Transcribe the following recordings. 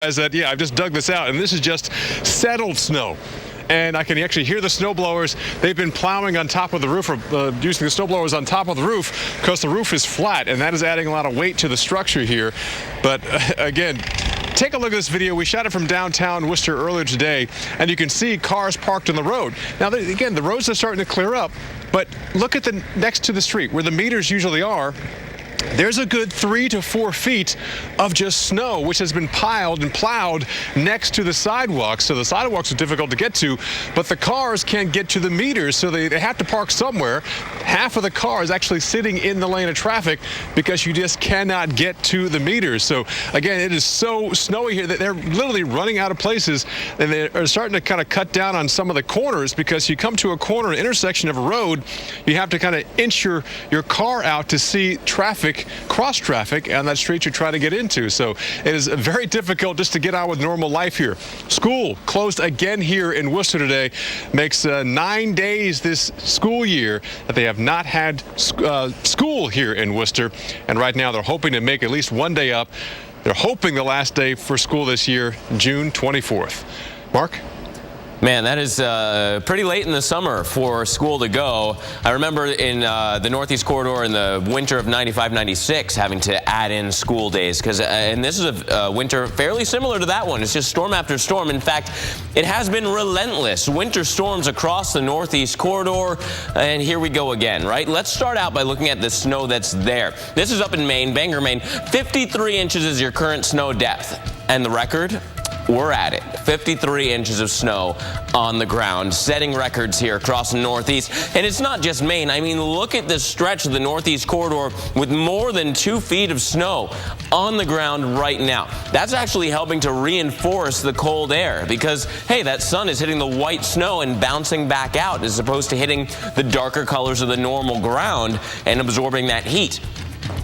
I've just dug this out, and this is just settled snow. And I can actually hear the snow blowers. They've been plowing on top of the roof, or using the snow blowers on top of the roof, because the roof is flat, and that is adding a lot of weight to the structure here. But again, take a look at this video. We shot it from downtown Worcester earlier today, and you can see cars parked on the road. Now, again, the roads are starting to clear up, but look at the next to the street where the meters usually are. There's a good 3 to 4 feet of just snow, which has been piled and plowed next to the sidewalks. So the sidewalks are difficult to get to, but the cars can't get to the meters, so they have to park somewhere. Half of the cars actually sitting in the lane of traffic because you just cannot get to the meters. So again, it is so snowy here that they're literally running out of places, and they are starting to kind of cut down on some of the corners, because you come to a corner, an intersection of a road, you have to kind of inch your car out to see cross traffic on that street you're trying to get into. So it is very difficult just to get on with normal life here. School closed again here in Worcester today. Makes 9 days this school year that they have not had school here in Worcester. And right now they're hoping to make at least one day up. They're hoping the last day for school this year, June 24th. Mark? Man, that is pretty late in the summer for school to go. I remember in the Northeast Corridor in the winter of 95-96 having to add in school days, and this is a winter fairly similar to that one. It's just storm after storm. In fact, it has been relentless winter storms across the Northeast Corridor, and here we go again, right? Let's start out by looking at the snow that's there. This is up in Maine, Bangor, Maine. 53 inches is your current snow depth, and the record? We're at it. 53 inches of snow on the ground, setting records here across the Northeast. And it's not just Maine. I mean, look at this stretch of the Northeast Corridor with more than 2 feet of snow on the ground right now. That's actually helping to reinforce the cold air, because, hey, that sun is hitting the white snow and bouncing back out as opposed to hitting the darker colors of the normal ground and absorbing that heat.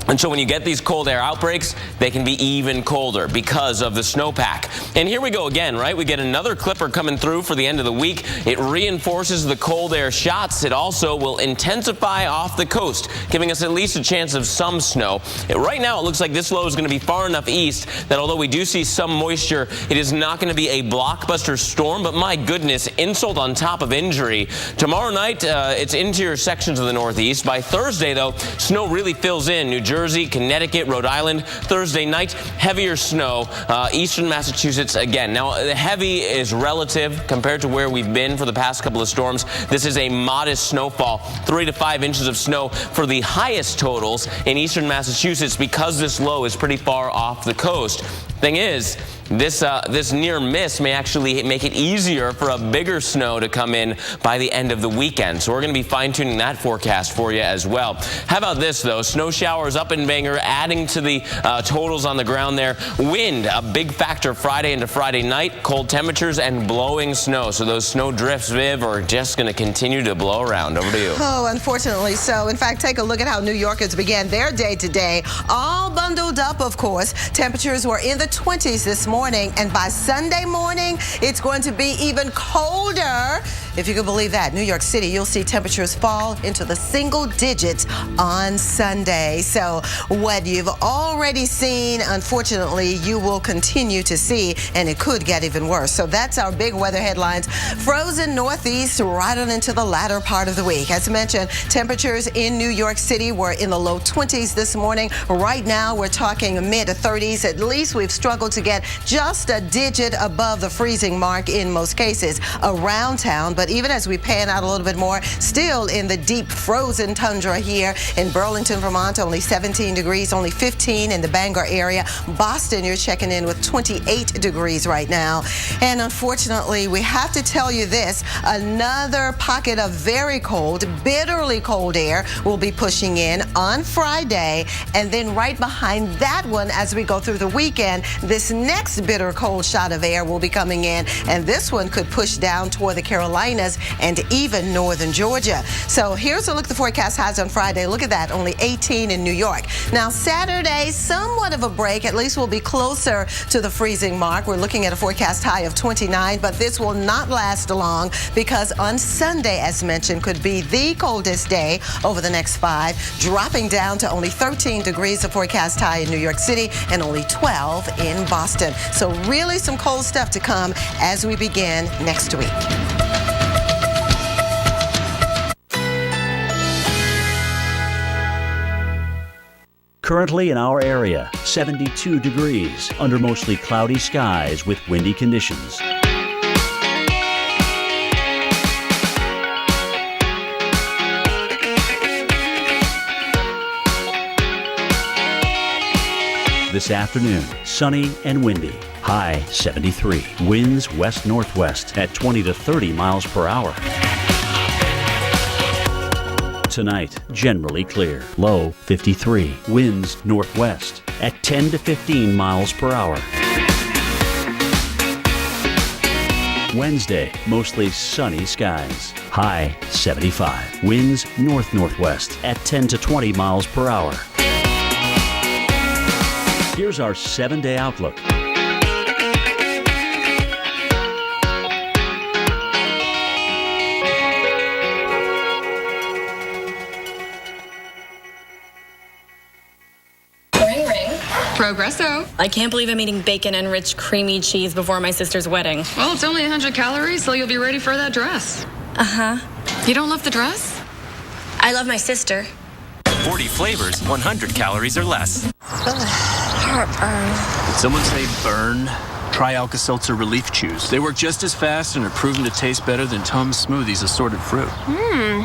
And so when you get these cold air outbreaks, they can be even colder because of the snowpack. And here we go again, right? We get another clipper coming through for the end of the week. It reinforces the cold air shots. It also will intensify off the coast, giving us at least a chance of some snow. Right now, it looks like this low is going to be far enough east that although we do see some moisture, it is not going to be a blockbuster storm. But my goodness, insult on top of injury. Tomorrow night, it's interior sections of the Northeast. By Thursday, though, snow really fills in. New Jersey, Connecticut, Rhode Island. Thursday night, heavier snow. Eastern Massachusetts again. Now, the heavy is relative compared to where we've been for the past couple of storms. This is a modest snowfall, 3 to 5 inches of snow for the highest totals in eastern Massachusetts, because this low is pretty far off the coast. Thing is, this near miss may actually make it easier for a bigger snow to come in by the end of the weekend. So we're going to be fine-tuning that forecast for you as well. How about this, though? Snow showers up in Bangor, adding to the totals on the ground there. Wind, a big factor Friday into Friday night. Cold temperatures and blowing snow. So those snow drifts, Viv, are just going to continue to blow around. Over to you. Oh, unfortunately so. In fact, take a look at how New Yorkers began their day today. All bundled up, of course. Temperatures were in the 20s this morning, and by Sunday morning, it's going to be even colder. If you can believe that, New York City, you'll see temperatures fall into the single digits on Sunday. So what you've already seen, unfortunately, you will continue to see, and it could get even worse. So that's our big weather headlines. Frozen Northeast right on into the latter part of the week. As mentioned, temperatures in New York City were in the low 20s this morning. Right now, we're talking mid 30s. At least we've struggled to get just a digit above the freezing mark in most cases around town. But even as we pan out a little bit more, still in the deep frozen tundra here in Burlington, Vermont, only 17 degrees, only 15 in the Bangor area. Boston, you're checking in with 28 degrees right now. And unfortunately, we have to tell you this, another pocket of very cold, bitterly cold air will be pushing in on Friday. And then right behind that one, as we go through the weekend, this next bitter cold shot of air will be coming in. And this one could push down toward the Carolinas Carolinas, and even northern Georgia. So here's a look at the forecast highs on Friday. Look at that, only 18 in New York. Now Saturday, somewhat of a break. At least we'll be closer to the freezing mark. We're looking at a forecast high of 29, but this will not last long because on Sunday, as mentioned, could be the coldest day over the next 5, dropping down to only 13 degrees, a forecast high in New York City, and only 12 in Boston. So really some cold stuff to come as we begin next week. Currently in our area, 72 degrees under mostly cloudy skies with windy conditions. This afternoon, sunny and windy. High 73. Winds west-northwest at 20 to 30 miles per hour. Tonight, generally clear. Low 53. Winds northwest at 10 to 15 miles per hour. Wednesday, mostly sunny skies. High 75. Winds north-northwest at 10 to 20 miles per hour. Here's our 7-day outlook. Ring, ring. Progresso. I can't believe I'm eating bacon-enriched creamy cheese before my sister's wedding. Well, it's only 100 calories, so you'll be ready for that dress. Uh-huh. You don't love the dress? I love my sister. 40 flavors, 100 calories or less. Heartburn. Did someone say burn? Try Alka-Seltzer Relief Chews. They work just as fast and are proven to taste better than Tums Smoothies assorted fruit.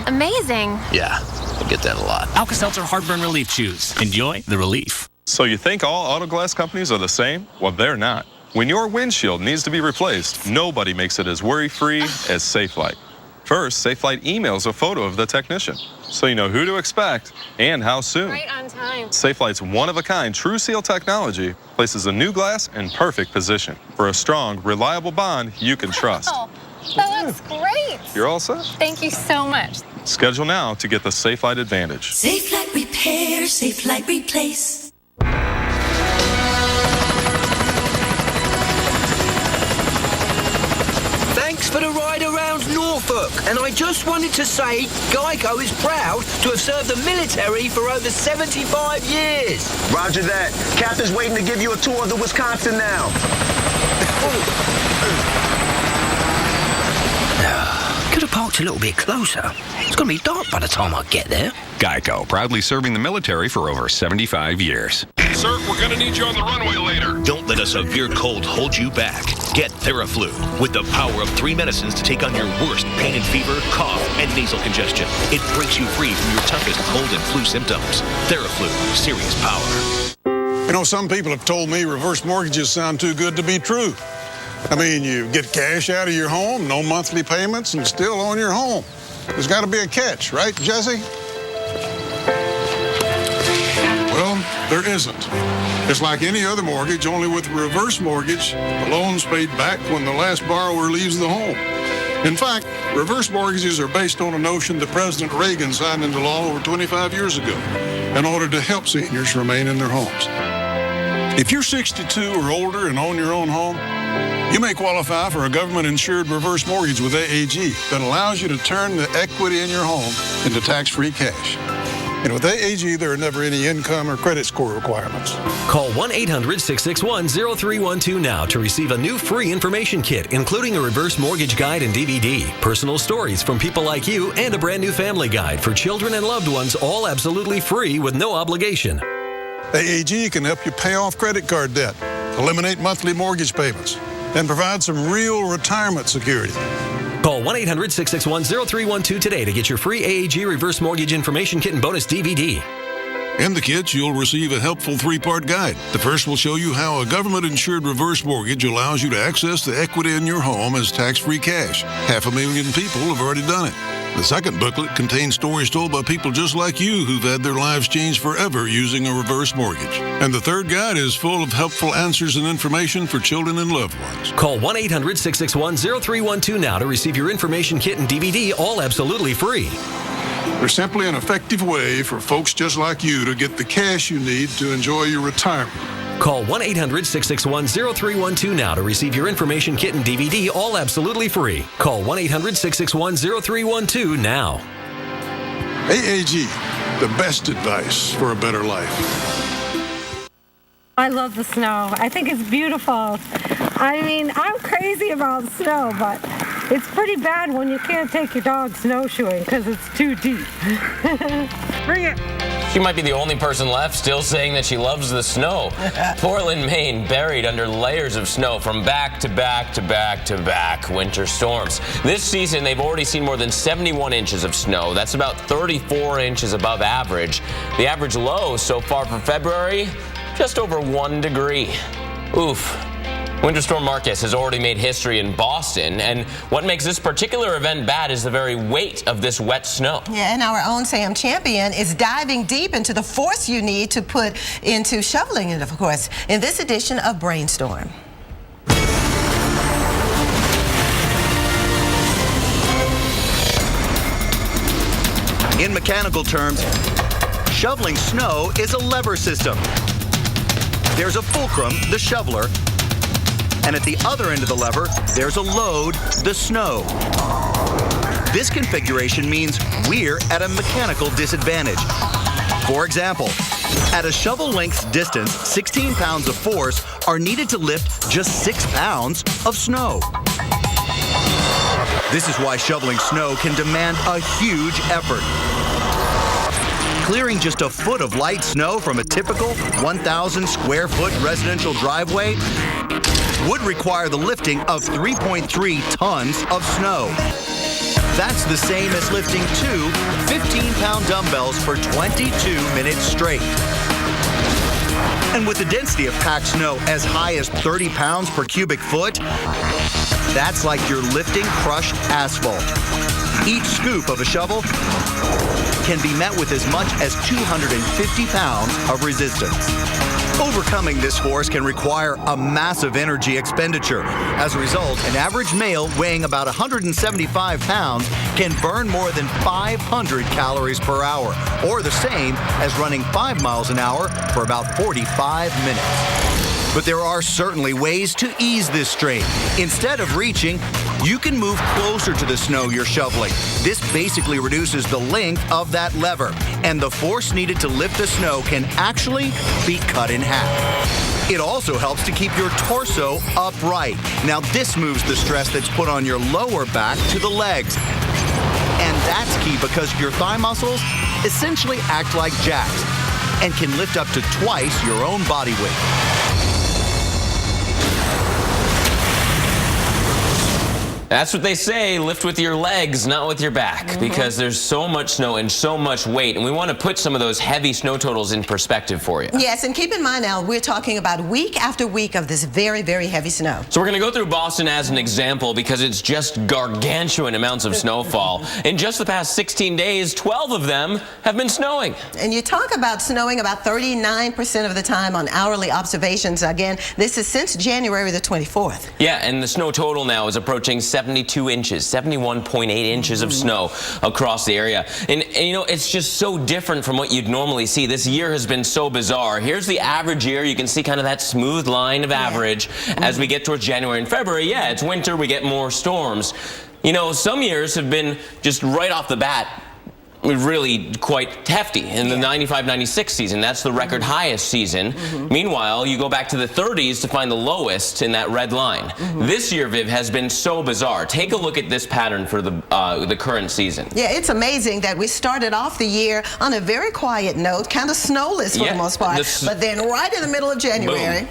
Amazing. Yeah, I get that a lot. Alka-Seltzer Heartburn Relief Chews. Enjoy the relief. So you think all auto glass companies are the same? Well, they're not. When your windshield needs to be replaced, nobody makes it as worry-free as Safelite. First, Safelite emails a photo of the technician, so you know who to expect and how soon. Right on time. Safelite's one-of-a-kind True Seal technology places a new glass in perfect position for a strong, reliable bond you can trust. Oh, that looks great. You're all set. Thank you so much. Schedule now to get the Safelite Advantage. Safelite repair, Safelite replace. Thanks for the ride around Norfolk, and I just wanted to say Geico is proud to have served the military for over 75 years. Roger that. Captain's waiting to give you a tour of the Wisconsin now. Could have parked a little bit closer. It's going to be dark by the time I get there. Geico, proudly serving the military for over 75 years. Sir, we're going to need you on the runway later. Don't let a severe cold hold you back. Get Theraflu with the power of 3 medicines to take on your worst pain and fever, cough, and nasal congestion. It breaks you free from your toughest cold and flu symptoms. Theraflu, serious power. You know, some people have told me reverse mortgages sound too good to be true. I mean, you get cash out of your home, no monthly payments, and still own your home. There's got to be a catch, right, Jesse? Well, there isn't. It's like any other mortgage, only with a reverse mortgage, the loan's paid back when the last borrower leaves the home. In fact, reverse mortgages are based on a notion that President Reagan signed into law over 25 years ago in order to help seniors remain in their homes. If you're 62 or older and own your own home, you may qualify for a government-insured reverse mortgage with AAG that allows you to turn the equity in your home into tax-free cash. And with AAG, there are never any income or credit score requirements. Call 1-800-661-0312 now to receive a new free information kit, including a reverse mortgage guide and DVD, personal stories from people like you, and a brand new family guide for children and loved ones, all absolutely free with no obligation. AAG can help you pay off credit card debt, eliminate monthly mortgage payments, and provide some real retirement security. Call 1-800-661-0312 today to get your free AAG reverse mortgage information kit and bonus DVD. In the kit, you'll receive a helpful 3-part guide. The first will show you how a government-insured reverse mortgage allows you to access the equity in your home as tax-free cash. 500,000 people have already done it. The second booklet contains stories told by people just like you who've had their lives changed forever using a reverse mortgage. And the third guide is full of helpful answers and information for children and loved ones. Call 1-800-661-0312 now to receive your information kit and DVD, all absolutely free. They're simply an effective way for folks just like you to get the cash you need to enjoy your retirement. Call 1-800-661-0312 now to receive your information kit and DVD, all absolutely free. Call 1-800-661-0312 now. AAG, the best advice for a better life. I love the snow. I think it's beautiful. I mean, I'm crazy about snow, but it's pretty bad when you can't take your dog snowshoeing because it's too deep. Bring it. She might be the only person left still saying that she loves the snow. Portland, Maine, buried under layers of snow from back to back to back to back winter storms. This season, they've already seen more than 71 inches of snow. That's about 34 inches above average. The average low so far for February, just over 1 degree. Oof. Winter Storm Marcus has already made history in Boston, and what makes this particular event bad is the very weight of this wet snow. Yeah, and our own Sam Champion is diving deep into the force you need to put into shoveling it, of course, in this edition of Brainstorm. In mechanical terms, shoveling snow is a lever system. There's a fulcrum, the shoveler, and at the other end of the lever, there's a load, the snow. This configuration means we're at a mechanical disadvantage. For example, at a shovel length distance, 16 pounds of force are needed to lift just 6 pounds of snow. This is why shoveling snow can demand a huge effort. Clearing just a foot of light snow from a typical 1,000 square foot residential driveway would require the lifting of 3.3 tons of snow. That's the same as lifting 2 15-pound dumbbells for 22 minutes straight. And with the density of packed snow as high as 30 pounds per cubic foot, that's like you're lifting crushed asphalt. Each scoop of a shovel can be met with as much as 250 pounds of resistance. Overcoming this force can require a massive energy expenditure. As a result, an average male weighing about 175 pounds can burn more than 500 calories per hour, or the same as running 5 miles an hour for about 45 minutes. But there are certainly ways to ease this strain. Instead of reaching, you can move closer to the snow you're shoveling. This basically reduces the length of that lever, and the force needed to lift the snow can actually be cut in half. It also helps to keep your torso upright. Now this moves the stress that's put on your lower back to the legs. And that's key because your thigh muscles essentially act like jacks and can lift up to twice your own body weight. That's what they say, lift with your legs, not with your back, because there's so much snow and so much weight, and we want to put some of those heavy snow totals in perspective for you. Yes, and keep in mind now, we're talking about week after week of this very, very heavy snow. So we're going to go through Boston as an example because it's just gargantuan amounts of snowfall. In just the past 16 days, 12 of them have been snowing. And you talk about snowing about 39% of the time on hourly observations. Again, this is since January the 24th. Yeah, and the snow total now is approaching 72 inches, 71.8 inches of snow across the area. And you know, it's just so different from what you'd normally see. This year has been so bizarre. Here's the average year. You can see kind of that smooth line of average. As we get towards January and February, yeah, it's winter, we get more storms. You know, some years have been just right off the bat really quite hefty. In the 95-96 season, that's the record highest season. Meanwhile, you go back to the 30s to find the lowest in that red line. This year, Viv, has been so bizarre. Take a look at this pattern for the current season. Yeah, it's amazing that we started off the year on a very quiet note, kind of snowless for the most part, but then right in the middle of January,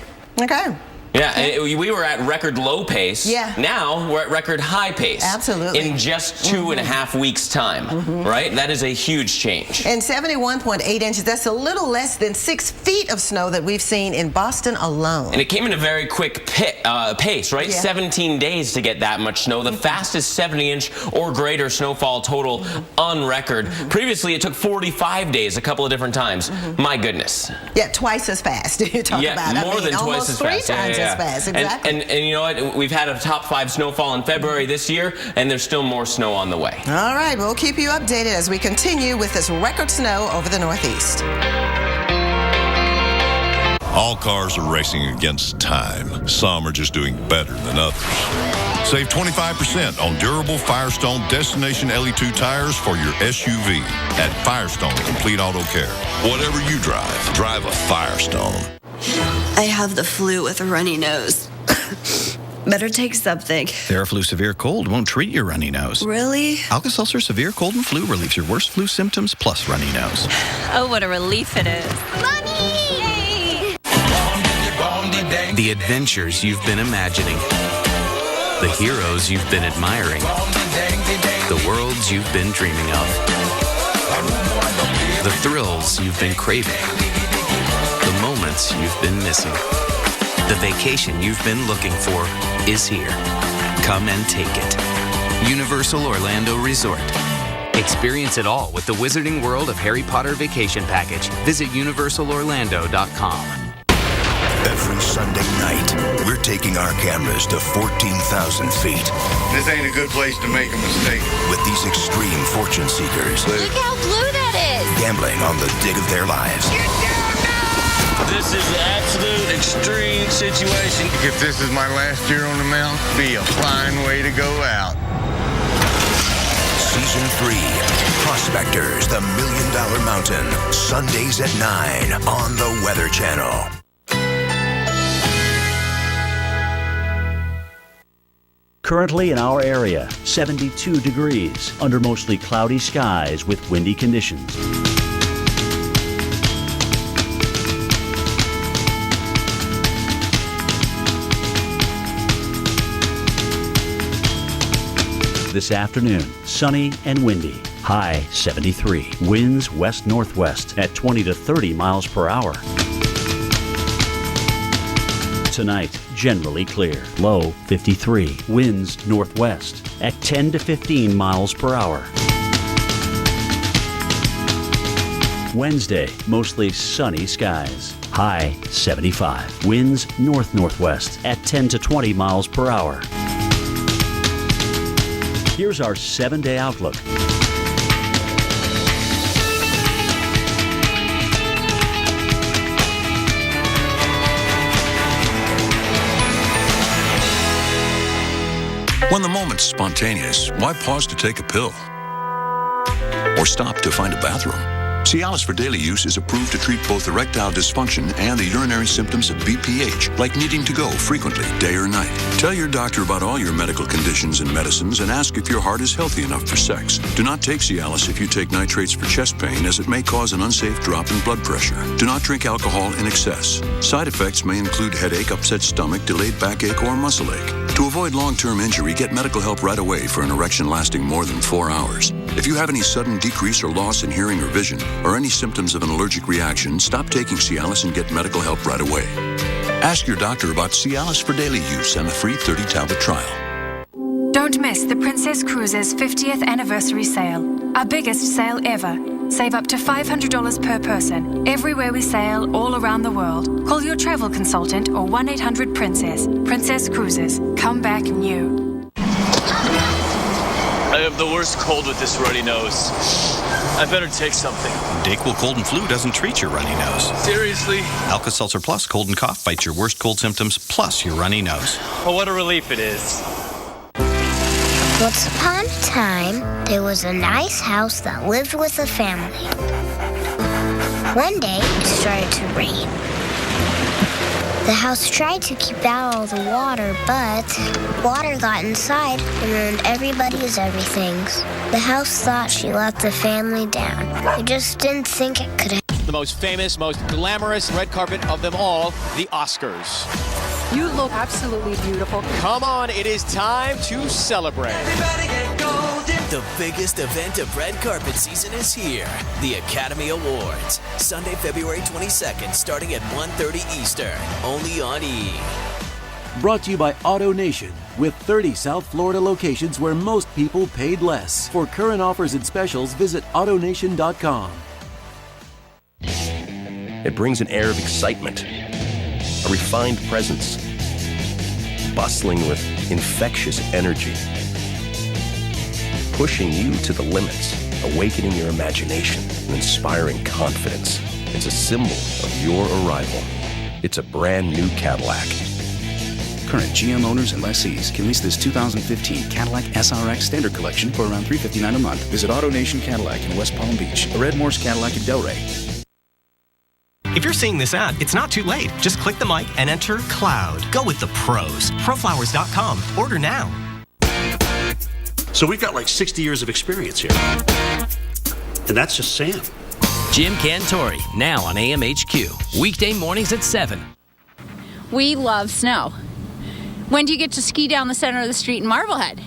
Yeah, we were at record low pace. Yeah. Now we're at record high pace. Absolutely. In just 2.5 weeks' time, right? That is a huge change. And 71.8 inches, that's a little less than 6 feet of snow that we've seen in Boston alone. And it came in a very quick pace, right? Yeah. 17 days to get that much snow. The fastest 70-inch or greater snowfall total on record. Previously, it took 45 days a couple of different times. My goodness. Yeah, twice as fast. You talk about it. More than twice as fast. Almost 3 times as fast, exactly. And you know what? We've had a top 5 snowfall in February this year, and there's still more snow on the way. All right, we'll keep you updated as we continue with this record snow over the Northeast. All cars are racing against time. Some are just doing better than others. Save 25% on durable Firestone Destination LE2 tires for your SUV at Firestone Complete Auto Care. Whatever you drive, drive a Firestone. I have the flu with a runny nose. Better take something. Theraflu Severe Cold won't treat your runny nose. Really? Alka-Seltzer Severe Cold and Flu relieves your worst flu symptoms plus runny nose. Oh, what a relief it is. The adventures you've been imagining. The heroes you've been admiring. The worlds you've been dreaming of. The thrills you've been craving. The moments you've been missing. The vacation you've been looking for is here. Come and take it. Universal Orlando Resort. Experience it all with the Wizarding World of Harry Potter Vacation Package. Visit universalorlando.com. Every Sunday night, we're taking our cameras to 14,000 feet. This ain't a good place to make a mistake. With these extreme fortune seekers. Look how blue that is. Gambling on the dig of their lives. This is an absolute extreme situation. If this is my last year on the mountain, be a fine way to go out. Season 3, Prospectors, the $1 Million Mountain. Sundays at 9 on the Weather Channel. Currently in our area, 72 degrees under mostly cloudy skies with windy conditions. This afternoon, sunny and windy. High 73. Winds west-northwest at 20 to 30 miles per hour. Tonight, generally clear. Low 53. Winds northwest at 10 to 15 miles per hour. Wednesday, mostly sunny skies. High 75. Winds north-northwest at 10 to 20 miles per hour. Here's our 7-day outlook. When the moment's spontaneous, why pause to take a pill? Or stop to find a bathroom? Cialis for daily use is approved to treat both erectile dysfunction and the urinary symptoms of BPH, like needing to go frequently, day or night. Tell your doctor about all your medical conditions and medicines and ask if your heart is healthy enough for sex. Do not take Cialis if you take nitrates for chest pain, as it may cause an unsafe drop in blood pressure. Do not drink alcohol in excess. Side effects may include headache, upset stomach, delayed backache, or muscle ache. To avoid long-term injury, get medical help right away for an erection lasting more than 4 hours. If you have any sudden decrease or loss in hearing or vision, or any symptoms of an allergic reaction, stop taking Cialis and get medical help right away. Ask your doctor about Cialis for daily use and the free 30-tablet trial. Don't miss the Princess Cruises 50th anniversary sale. Our biggest sale ever. Save up to $500 per person. Everywhere we sail, all around the world. Call your travel consultant or 1-800-PRINCESS. Princess Cruises. Come back new. I have the worst cold with this runny nose. I better take something. Dayquil Cold and Flu doesn't treat your runny nose. Seriously? Alka-Seltzer Plus Cold and Cough fights your worst cold symptoms plus your runny nose. Oh, what a relief it is. Once upon a time, there was a nice house that lived with a family. One day, it started to rain. The house tried to keep out all the water, but water got inside and ruined everybody's everythings. The house thought she let the family down. It just didn't think it could. The most famous, most glamorous red carpet of them all, the Oscars. You look absolutely beautiful. Come on, it is time to celebrate. The biggest event of red carpet season is here. The Academy Awards. Sunday, February 22nd, starting at 1:30 Eastern. Only on E! Brought to you by AutoNation, with 30 South Florida locations where most people paid less. For current offers and specials, visit AutoNation.com. It brings an air of excitement, a refined presence, bustling with infectious energy, pushing you to the limits, awakening your imagination, and inspiring confidence. It's a symbol of your arrival. It's a brand new Cadillac. Current GM owners and lessees can lease this 2015 Cadillac SRX Standard Collection for around $359 a month. Visit AutoNation Cadillac in West Palm Beach, or Red Morse Cadillac in Delray. If you're seeing this ad, it's not too late. Just click the mic and enter Cloud. Go with the pros. Proflowers.com. Order now. So we've got like 60 years of experience here. And that's just Sam. Jim Cantori, now on AMHQ. Weekday mornings at 7. We love snow. When do you get to ski down the center of the street in Marblehead?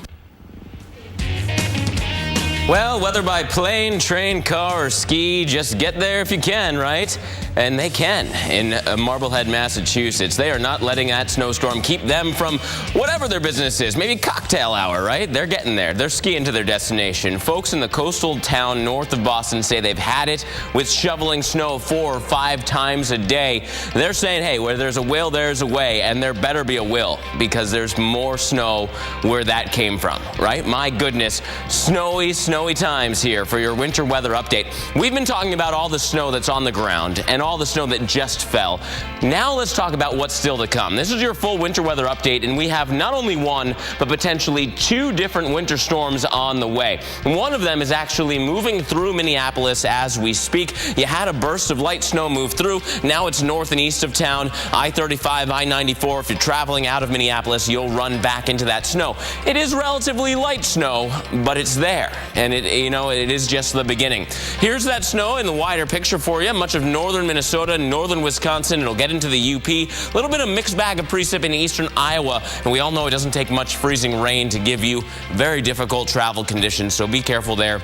Well, whether by plane, train, car, or ski, just get there if you can, right? And they can in Marblehead, Massachusetts. They are not letting that snowstorm keep them from whatever their business is. Maybe cocktail hour, right? They're getting there. They're skiing to their destination. Folks in the coastal town north of Boston say they've had it with shoveling snow 4 or 5 times a day. They're saying, hey, where there's a will, there's a way. And there better be a will, because there's more snow where that came from, right? My goodness, snowy times here for your winter weather update. We've been talking about all the snow that's on the ground and all the snow that just fell. Now let's talk about what's still to come. This is your full winter weather update, and we have not only one, but potentially 2 different winter storms on the way. One of them is actually moving through Minneapolis as we speak. You had a burst of light snow move through. Now it's north and east of town. I-35, I-94. If you're traveling out of Minneapolis, you'll run back into that snow. It is relatively light snow, but it's there. And it is just the beginning. Here's that snow in the wider picture for you. Much of northern Minnesota, northern Wisconsin. It'll get into the UP. A little bit of mixed bag of precip in eastern Iowa. And we all know it doesn't take much freezing rain to give you very difficult travel conditions. So be careful there.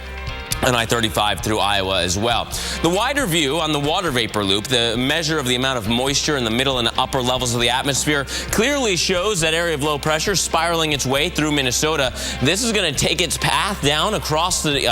And I-35 through Iowa as well. The wider view on the water vapor loop, the measure of the amount of moisture in the middle and upper levels of the atmosphere, clearly shows that area of low pressure spiraling its way through Minnesota. This is going to take its path down across the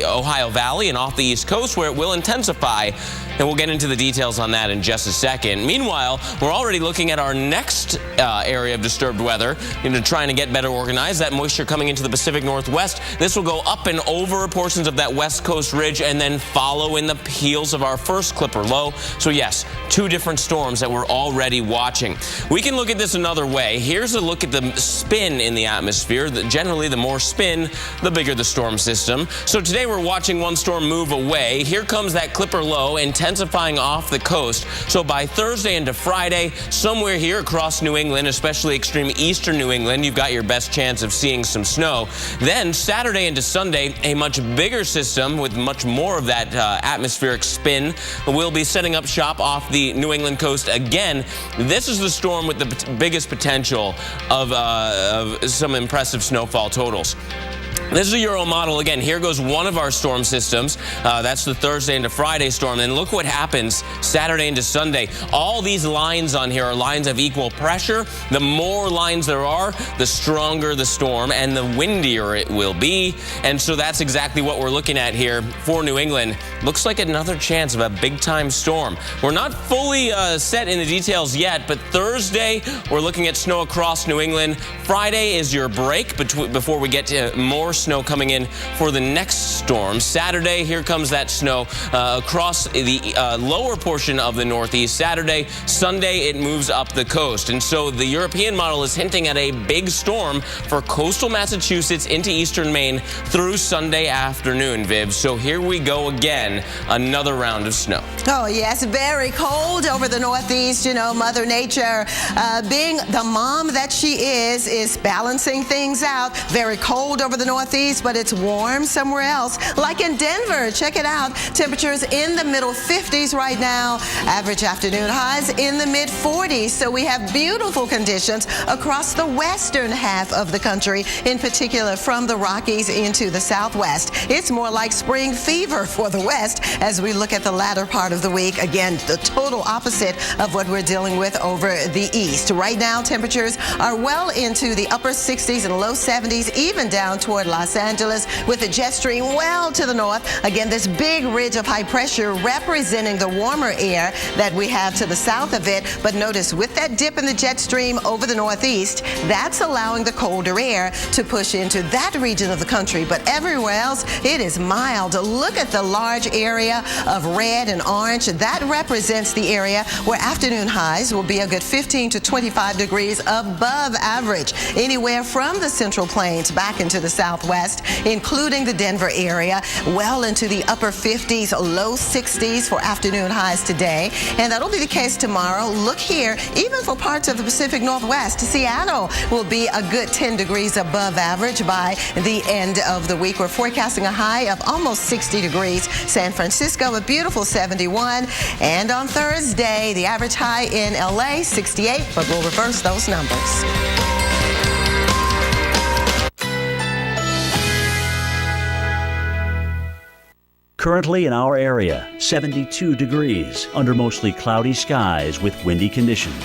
Ohio Valley and off the East Coast, where it will intensify. And we'll get into the details on that in just a second. Meanwhile, we're already looking at our next area of disturbed weather, trying to get better organized. That moisture coming into the Pacific Northwest. This will go up and over portions of that West Coast ridge and then follow in the heels of our first Clipper low. So yes, 2 different storms that we're already watching. We can look at this another way. Here's a look at the spin in the atmosphere. Generally, the more spin, the bigger the storm system. So today we're watching one storm move away. Here comes that Clipper low intensifying off the coast. So by Thursday into Friday, somewhere here across New England, especially extreme eastern New England, you've got your best chance of seeing some snow. Then Saturday into Sunday, a much bigger system with much more of that atmospheric spin will be setting up shop off the New England coast again. This is the storm with the biggest potential of some impressive snowfall totals. This is a Euro model. Again, here goes one of our storm systems. That's the Thursday into Friday storm. And look what happens Saturday into Sunday. All these lines on here are lines of equal pressure. The more lines there are, the stronger the storm and the windier it will be. And so that's exactly what we're looking at here for New England. Looks like another chance of a big-time storm. We're not fully set in the details yet, but Thursday, we're looking at snow across New England. Friday is your break before we get to more snow coming in for the next storm. Saturday, here comes that snow across the lower portion of the Northeast. Saturday, Sunday, it moves up the coast. And so the European model is hinting at a big storm for coastal Massachusetts into eastern Maine through Sunday afternoon, Viv. So here we go again, another round of snow. Oh, yes, very cold over the Northeast. Mother Nature, being the mom that she is balancing things out. Very cold over the Northeast. northeast, but it's warm somewhere else, like in Denver. Check it out. Temperatures in the middle 50s right now. Average afternoon highs in the mid 40s. So we have beautiful conditions across the western half of the country, in particular from the Rockies into the southwest. It's more like spring fever for the west as we look at the latter part of the week. Again, the total opposite of what we're dealing with over the east. Right now, temperatures are well into the upper 60s and low 70s, even down toward Los Angeles, with the jet stream well to the north. Again, this big ridge of high pressure representing the warmer air that we have to the south of it. But notice with that dip in the jet stream over the northeast, that's allowing the colder air to push into that region of the country. But everywhere else, it is mild. Look at the large area of red and orange. That represents the area where afternoon highs will be a good 15 to 25 degrees above average. Anywhere from the Central Plains back into the southwest, including the Denver area, well into the upper 50s, low 60s for afternoon highs today. And that'll be the case tomorrow. Look here, even for parts of the Pacific Northwest, Seattle will be a good 10 degrees above average by the end of the week. We're forecasting a high of almost 60 degrees. San Francisco, a beautiful 71. And on Thursday, the average high in LA, 68, but we'll reverse those numbers. Currently in our area, 72 degrees under mostly cloudy skies with windy conditions.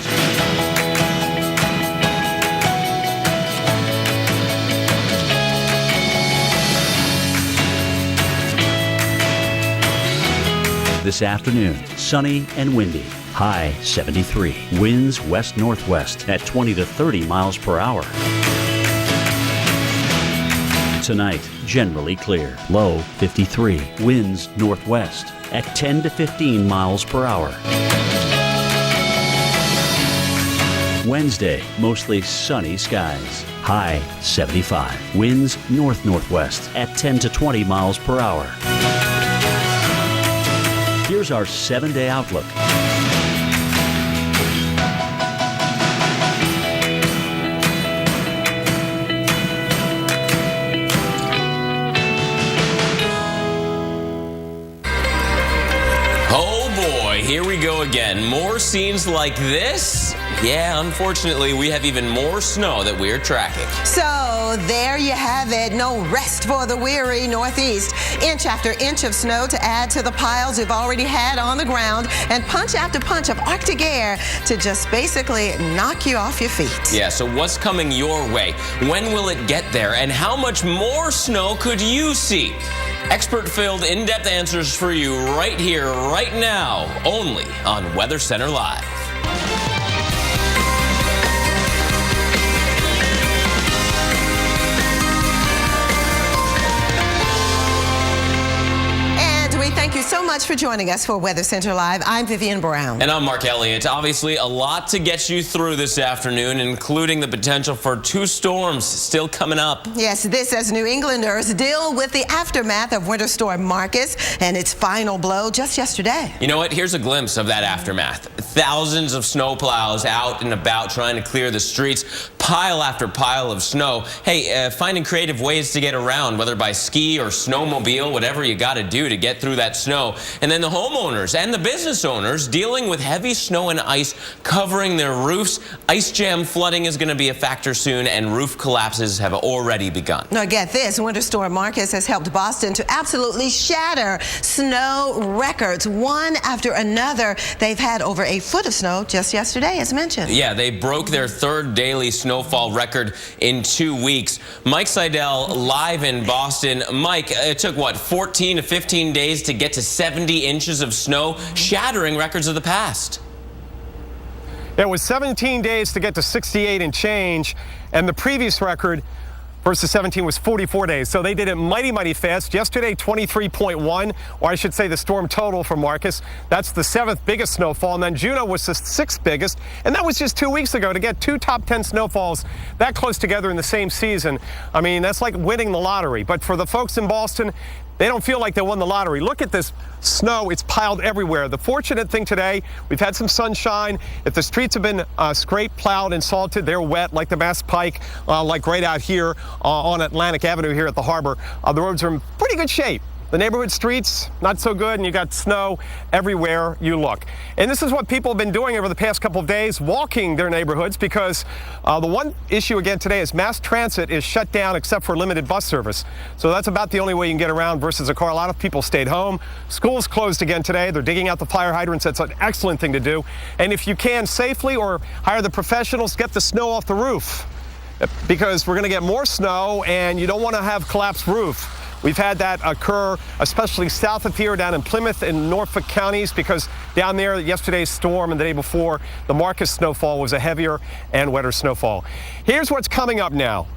This afternoon, sunny and windy. High 73. Winds west-northwest at 20 to 30 miles per hour. Tonight, generally clear. Low 53. Winds northwest at 10 to 15 miles per hour. Wednesday, mostly sunny skies. High 75. Winds north-northwest at 10 to 20 miles per hour. Here's our 7-day outlook. Oh boy, here we go again. More scenes like this? Yeah, unfortunately, we have even more snow that we're tracking. So there you have it. No rest for the weary northeast. Inch after inch of snow to add to the piles we've already had on the ground, and punch after punch of Arctic air to just basically knock you off your feet. Yeah, so what's coming your way? When will it get there? And how much more snow could you see? Expert-filled, in-depth answers for you right here, right now, only on Weather Center Live. Thank you so much for joining us for Weather Center Live. I'm Vivian Brown. And I'm Mark Elliott. Obviously, a lot to get you through this afternoon, including the potential for 2 storms still coming up. Yes, this as New Englanders deal with the aftermath of Winter Storm Marcus and its final blow just yesterday. You know what? Here's a glimpse of that aftermath. Thousands of snowplows out and about trying to clear the streets, pile after pile of snow. Hey, finding creative ways to get around, whether by ski or snowmobile, whatever you got to do to get through that snow. And then the homeowners and the business owners dealing with heavy snow and ice covering their roofs. Ice jam flooding is going to be a factor soon, and roof collapses have already begun. Now get this, Winter Storm Marcus has helped Boston to absolutely shatter snow records, one after another. They've had over a foot of snow just yesterday, as mentioned. Yeah, they broke their 3rd daily snowfall record in 2 weeks. Mike Seidel live in Boston. Mike, it took what, 14 to 15 days to get to 70 inches of snow, shattering records of the past. It was 17 days to get to 68 and change, and the previous record versus 17 was 44 days. So they did it mighty, mighty fast. Yesterday, 23.1, or I should say the storm total for Marcus. That's the 7th biggest snowfall. And then Juno was the 6th biggest. And that was just 2 weeks ago. To get 2 top 10 snowfalls that close together in the same season, I mean, that's like winning the lottery. But for the folks in Boston, they don't feel like they won the lottery. Look at this snow. It's piled everywhere. The fortunate thing today, we've had some sunshine. If the streets have been scraped, plowed, and salted, they're wet, like the Mass Pike, like right out here on Atlantic Avenue here at the harbor. The roads are in pretty good shape. The neighborhood streets, not so good, and you got snow everywhere you look. And this is what people have been doing over the past couple of days, walking their neighborhoods, because the one issue again today is mass transit is shut down except for limited bus service. So that's about the only way you can get around versus a car. A lot of people stayed home. Schools closed again today. They're digging out the fire hydrants. That's an excellent thing to do. And if you can safely or hire the professionals, get the snow off the roof, because we're going to get more snow and you don't want to have collapsed roof. We've had that occur, especially south of here, down in Plymouth and Norfolk counties, because down there, yesterday's storm and the day before, the Marcus snowfall was a heavier and wetter snowfall. Here's what's coming up now.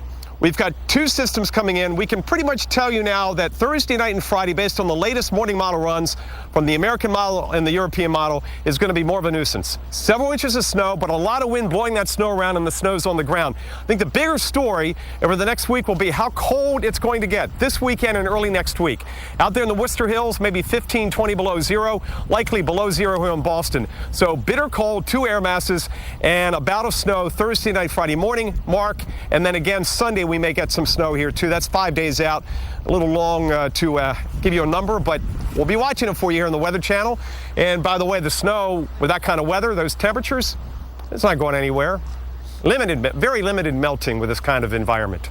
We've got two systems coming in. We can pretty much tell you now that Thursday night and Friday, based on the latest morning model runs from the American model and the European model, is going to be more of a nuisance. Several inches of snow, but a lot of wind blowing that snow around, and the snow's on the ground. I think the bigger story over the next week will be how cold it's going to get this weekend and early next week. Out there in the Worcester Hills, maybe 15, 20 below zero, likely below zero here in Boston. So bitter cold, 2 air masses, and a bout of snow Thursday night, Friday morning, Mark, and then again Sunday we may get some snow here too. That's 5 days out. A little long to give you a number, but we'll be watching it for you here on the Weather Channel. And by the way, the snow with that kind of weather, those temperatures, it's not going anywhere. Very limited melting with this kind of environment.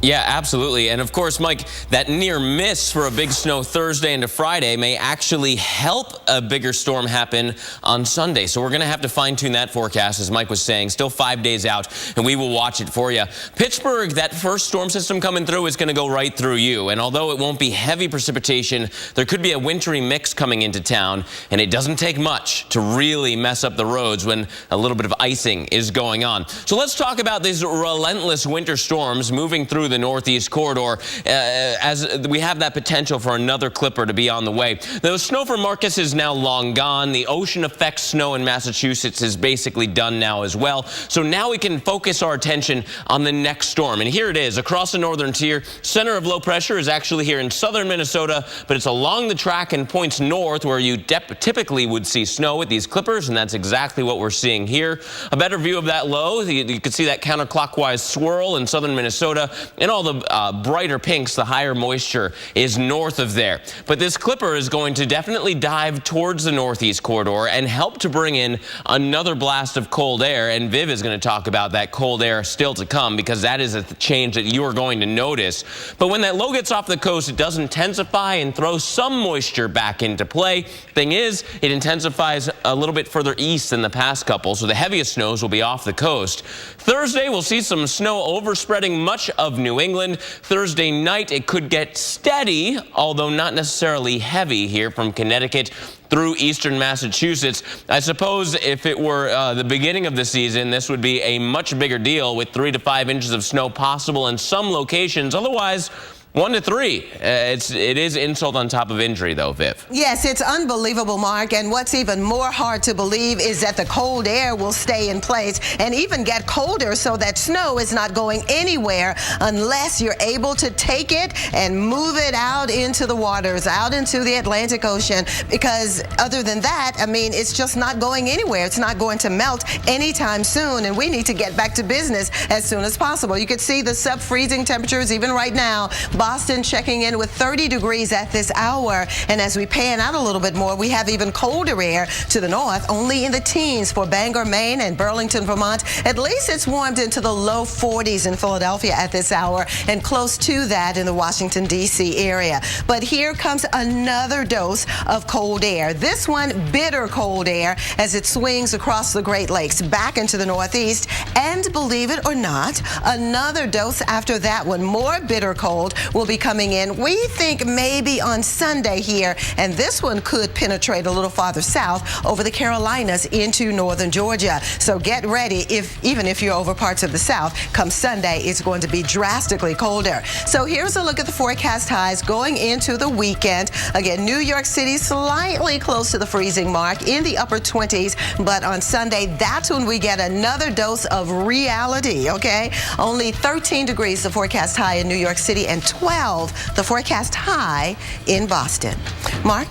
Yeah, absolutely. And of course, Mike, that near miss for a big snow Thursday into Friday may actually help a bigger storm happen on Sunday. So we're going to have to fine tune that forecast, as Mike was saying. Still 5 days out, and we will watch it for you. Pittsburgh, that first storm system coming through is going to go right through you. And although it won't be heavy precipitation, there could be a wintry mix coming into town. And it doesn't take much to really mess up the roads when a little bit of icing is going on. So let's talk about these relentless winter storms moving through the Northeast corridor, as we have that potential for another clipper to be on the way. The snow for Marcus is now long gone. The ocean effect snow in Massachusetts is basically done now as well. So now we can focus our attention on the next storm. And here it is across the northern tier. Center of low pressure is actually here in southern Minnesota, but it's along the track and points north where you typically would see snow with these clippers, and that's exactly what we're seeing here. A better view of that low, you can see that counterclockwise swirl in southern Minnesota. And all the brighter pinks, the higher moisture is north of there. But this clipper is going to definitely dive towards the northeast corridor and help to bring in another blast of cold air. And Viv is going to talk about that cold air still to come, because that is a change that you are going to notice. But when that low gets off the coast, it does intensify and throw some moisture back into play. Thing is, it intensifies a little bit further east than the past couple, so the heaviest snows will be off the coast. Thursday, we'll see some snow overspreading much of New England. Thursday night, it could get steady, although not necessarily heavy here from Connecticut through eastern Massachusetts. I suppose if it were the beginning of the season, this would be a much bigger deal with 3 to 5 inches of snow possible in some locations. Otherwise, 1 to 3. It is insult on top of injury, though, Viv. Yes, it's unbelievable, Mark. And what's even more hard to believe is that the cold air will stay in place and even get colder, so that snow is not going anywhere unless you're able to take it and move it out into the waters, out into the Atlantic Ocean. Because other than that, I mean, it's just not going anywhere. It's not going to melt anytime soon, and we need to get back to business as soon as possible. You could see the sub-freezing temperatures even right now. Boston checking in with 30 degrees at this hour. And as we pan out a little bit more, we have even colder air to the north, only in the teens for Bangor, Maine and Burlington, Vermont. At least it's warmed into the low 40s in Philadelphia at this hour, and close to that in the Washington, D.C. area. But here comes another dose of cold air. This one, bitter cold air, as it swings across the Great Lakes back into the Northeast. And believe it or not, another dose after that one, more bitter cold, will be coming in, we think maybe on Sunday here, and this one could penetrate a little farther south over the Carolinas into northern Georgia. So get ready, even if you're over parts of the South, come Sunday, it's going to be drastically colder. So here's a look at the forecast highs going into the weekend. Again, New York City slightly close to the freezing mark in the upper 20s, but on Sunday, that's when we get another dose of reality, okay? Only 13 degrees the forecast high in New York City, and 12, the forecast high in Boston. Mark?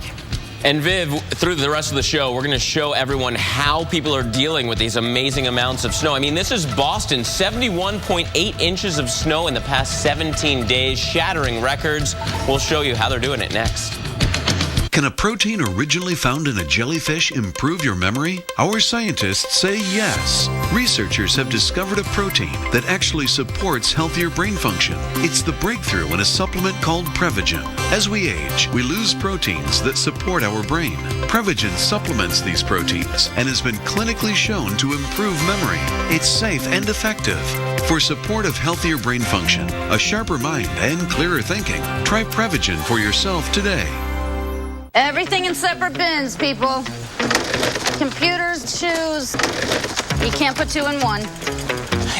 And Viv, through the rest of the show, we're going to show everyone how people are dealing with these amazing amounts of snow. I mean, this is Boston, 71.8 inches of snow in the past 17 days, shattering records. We'll show you how they're doing it next. Can a protein originally found in a jellyfish improve your memory? Our scientists say yes. Researchers have discovered a protein that actually supports healthier brain function. It's the breakthrough in a supplement called Prevagen. As we age, we lose proteins that support our brain. Prevagen supplements these proteins and has been clinically shown to improve memory. It's safe and effective. For support of healthier brain function, a sharper mind, and clearer thinking, try Prevagen for yourself today. Everything in separate bins, people. Computers, shoes. You can't put two in one.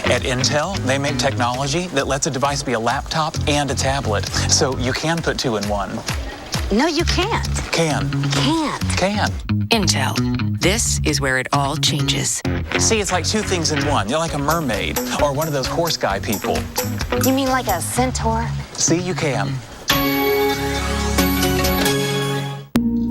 At Intel, they make technology that lets a device be a laptop and a tablet. So you can put two in one. No, you can't. Can. Can't. Can. Intel. This is where it all changes. See, it's like two things in one. You're like a mermaid or one of those horse guy people. You mean like a centaur? See, you can.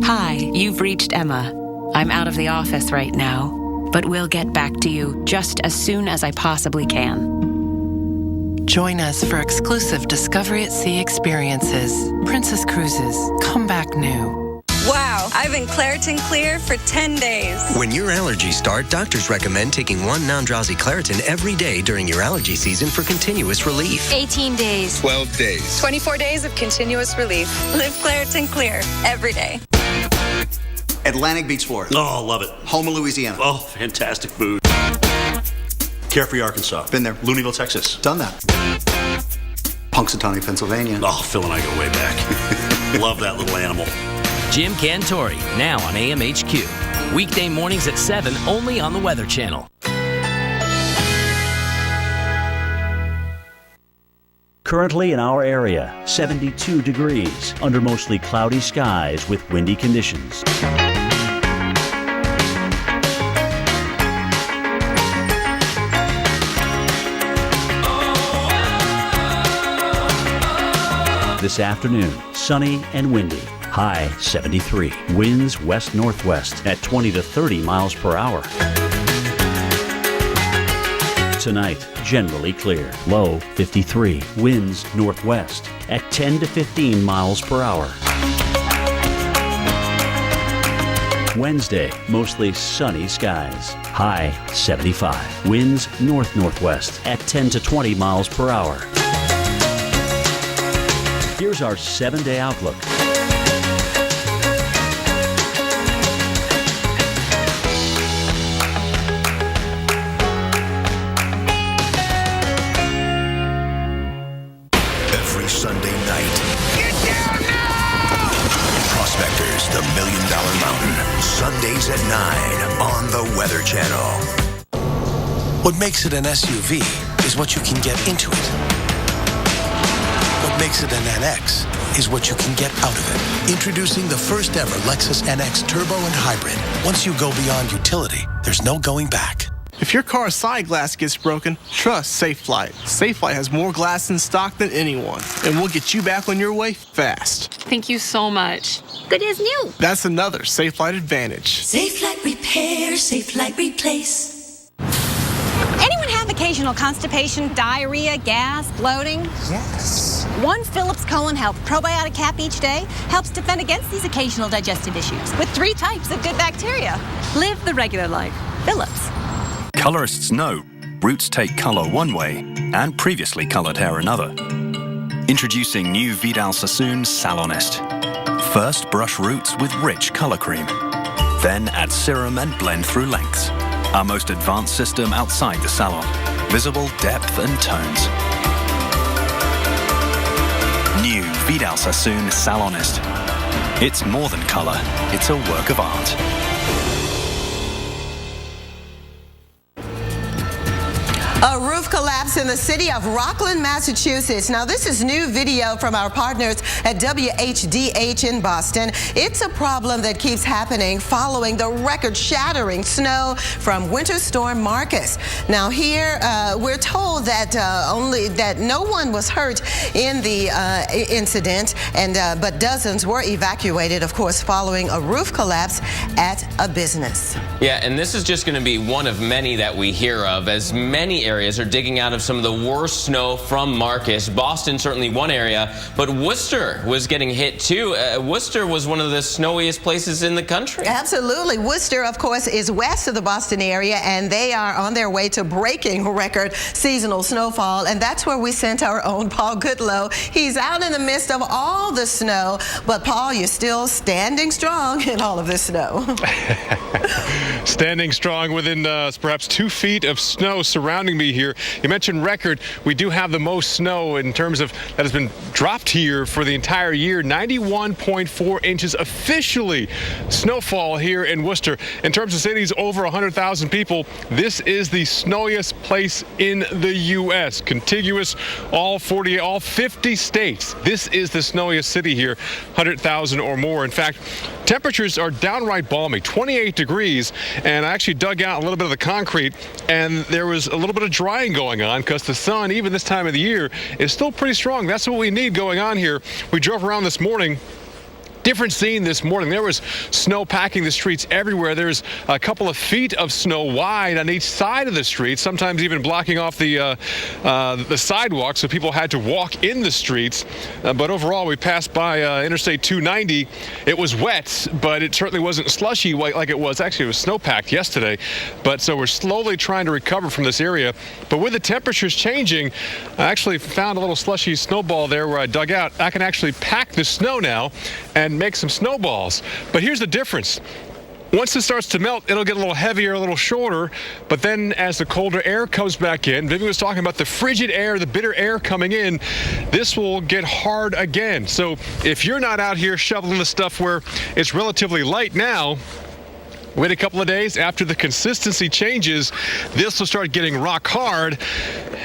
Hi, you've reached Emma. I'm out of the office right now, but we'll get back to you just as soon as I possibly can. Join us for exclusive Discovery at Sea experiences. Princess Cruises. Come back new. Wow, I've been Claritin Clear for 10 days. When your allergies start, doctors recommend taking one non-drowsy Claritin every day during your allergy season for continuous relief. 18 days. 12 days. 24 days of continuous relief. Live Claritin Clear every day. Atlantic Beach, Florida. Oh, love it. Houma, Louisiana. Oh, fantastic food. Carefree, Arkansas. Been there. Looneyville, Texas. Done that. Punxsutawney, Pennsylvania. Oh, Phil and I go way back. Love that little animal. Jim Cantori, now on AMHQ. Weekday mornings at 7, only on the Weather Channel. Currently in our area, 72 degrees under mostly cloudy skies with windy conditions. This afternoon, sunny and windy. High 73. Winds west-northwest at 20 to 30 miles per hour. Tonight, generally clear. Low 53. Winds northwest at 10 to 15 miles per hour. Wednesday, mostly sunny skies. High 75. Winds north-northwest at 10 to 20 miles per hour. Here's our 7-day outlook. Every Sunday night. Get down now! Prospectors, the $1 Million Mountain. Sundays at 9 on the Weather Channel. What makes it an SUV is what you can get into it. What makes it an NX is what you can get out of it. Introducing the first ever Lexus NX Turbo and Hybrid. Once you go beyond utility, there's no going back. If your car's side glass gets broken, trust Safelite. Safelite has more glass in stock than anyone, and we'll get you back on your way fast. Thank you so much. Good as new. That's another Safelite advantage. Safelite repair, Safelite replace. Anyone have occasional constipation, diarrhea, gas, bloating? Yes. One Phillips Colon Health probiotic cap each day helps defend against these occasional digestive issues with 3 types of good bacteria. Live the regular life. Phillips. Colorists know roots take color one way and previously colored hair another. Introducing new Vidal Sassoon Salonist. First brush roots with rich color cream. Then add serum and blend through lengths. Our most advanced system outside the salon. Visible depth and tones. New Vidal Sassoon Salonist. It's more than color, it's a work of art. A roof collapse in the city of Rockland, Massachusetts. Now, this is new video from our partners at WHDH in Boston. It's a problem that keeps happening following the record-shattering snow from Winter Storm Marcus. Now, here we're told that that no one was hurt in the incident, but dozens were evacuated, of course, following a roof collapse at a business. Yeah, and this is just going to be one of many that we hear of, as many areas are digging out of some of the worst snow from Marcus. Boston, certainly one area, but Worcester was getting hit too. Worcester was one of the snowiest places in the country. Absolutely. Worcester, of course, is west of the Boston area, and they are on their way to breaking record seasonal snowfall, and that's where we sent our own Paul Goodlow. He's out in the midst of all the snow, but Paul, you're still standing strong in all of this snow. Standing strong within perhaps 2 feet of snow surrounding me here. You mentioned record. We do have the most snow in terms of that has been dropped here for the entire year. 91.4 inches officially snowfall here in Worcester. In terms of cities over 100,000 people, this is the snowiest place in the U.S. Contiguous all 50 states. This is the snowiest city here, 100,000 or more. In fact, temperatures are downright balmy, 28 degrees, and I actually dug out a little bit of the concrete, and there was a little bit of drying going on because the sun, even this time of the year, is still pretty strong. That's what we need going on here. We drove around this morning. Different scene this morning. There was snow packing the streets everywhere. There's a couple of feet of snow wide on each side of the street, sometimes even blocking off the sidewalk, so people had to walk in the streets. But overall, we passed by Interstate 290. It was wet, but it certainly wasn't slushy like it was. Actually, it was snow-packed yesterday. But so we're slowly trying to recover from this area. But with the temperatures changing, I actually found a little slushy snowball there where I dug out. I can actually pack the snow now and make some snowballs. But here's the difference. Once it starts to melt, it'll get a little heavier, a little shorter, but then as the colder air comes back in, Vivian was talking about the frigid air, the bitter air coming in, this will get hard again. So if you're not out here shoveling the stuff where it's relatively light now, wait a couple of days after the consistency changes, this will start getting rock hard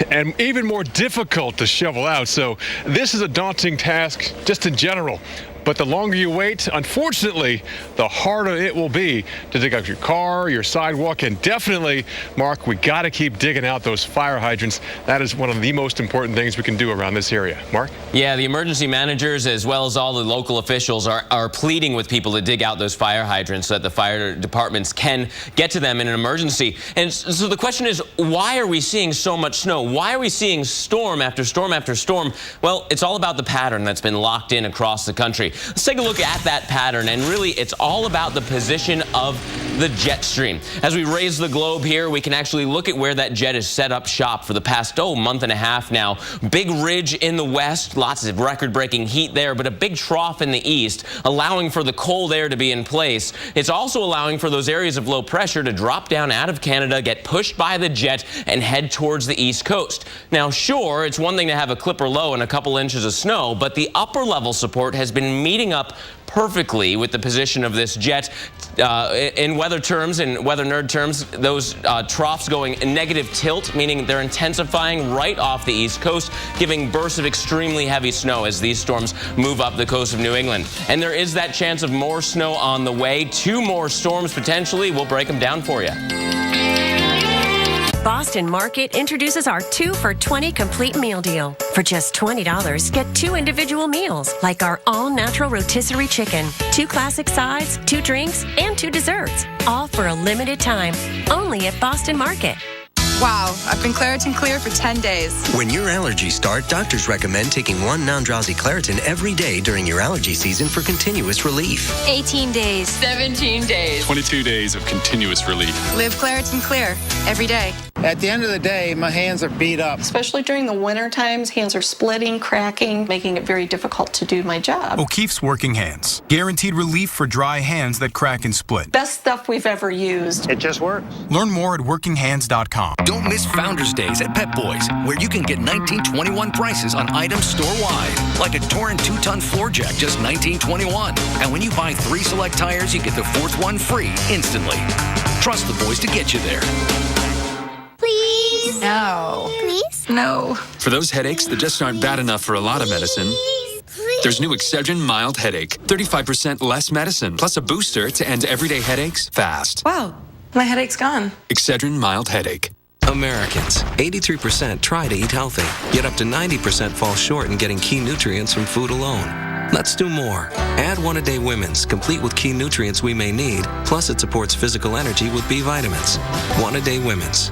and even more difficult to shovel out. So this is a daunting task just in general. But the longer you wait, unfortunately, the harder it will be to dig up your car, your sidewalk, and definitely, Mark, we got to keep digging out those fire hydrants. That is one of the most important things we can do around this area. Mark? Yeah, the emergency managers, as well as all the local officials, are pleading with people to dig out those fire hydrants so that the fire departments can get to them in an emergency. And so the question is, why are we seeing so much snow? Why are we seeing storm after storm after storm? Well, it's all about the pattern that's been locked in across the country. Let's take a look at that pattern, and really it's all about the position of the jet stream. As we raise the globe here, we can actually look at where that jet has set up shop for the past, month and a half now. Big ridge in the west, lots of record-breaking heat there, but a big trough in the east, allowing for the cold air to be in place. It's also allowing for those areas of low pressure to drop down out of Canada, get pushed by the jet, and head towards the east coast. Now, sure, it's one thing to have a clipper low and a couple inches of snow, but the upper level support has been meeting up perfectly with the position of this jet. In weather terms, in weather nerd terms, those troughs going negative tilt, meaning they're intensifying right off the east coast, giving bursts of extremely heavy snow as these storms move up the coast of New England. And there is that chance of more snow on the way. 2 more storms potentially. We'll break them down for you. Boston Market introduces our 2 for $20 complete meal deal. For just $20, get 2 individual meals, like our all-natural rotisserie chicken, 2 classic sides, 2 drinks, and 2 desserts, all for a limited time, only at Boston Market. Wow, I've been Claritin Clear for 10 days. When your allergies start, doctors recommend taking 1 non-drowsy Claritin every day during your allergy season for continuous relief. 18 days. 17 days. 22 days of continuous relief. Live Claritin Clear every day. At the end of the day, my hands are beat up. Especially during the winter times, hands are splitting, cracking, making it very difficult to do my job. O'Keefe's Working Hands. Guaranteed relief for dry hands that crack and split. Best stuff we've ever used. It just works. Learn more at workinghands.com. Don't miss Founders Days at Pep Boys, where you can get 1921 prices on items store-wide, like a Torrent 2-ton floor jack, just $19.21. And when you buy 3 select tires, you get the 4th one free instantly. Trust the boys to get you there. Please Please? No. Please? No. For those headaches that just aren't bad enough for a lot of medicine, there's new Excedrin Mild Headache. 35% less medicine, plus a booster to end everyday headaches fast. Wow, my headache's gone. Excedrin Mild Headache. Americans, 83% try to eat healthy, yet up to 90% fall short in getting key nutrients from food alone. Let's do more. Add One-A-Day Women's, complete with key nutrients we may need, plus it supports physical energy with B vitamins. One-A-Day Women's.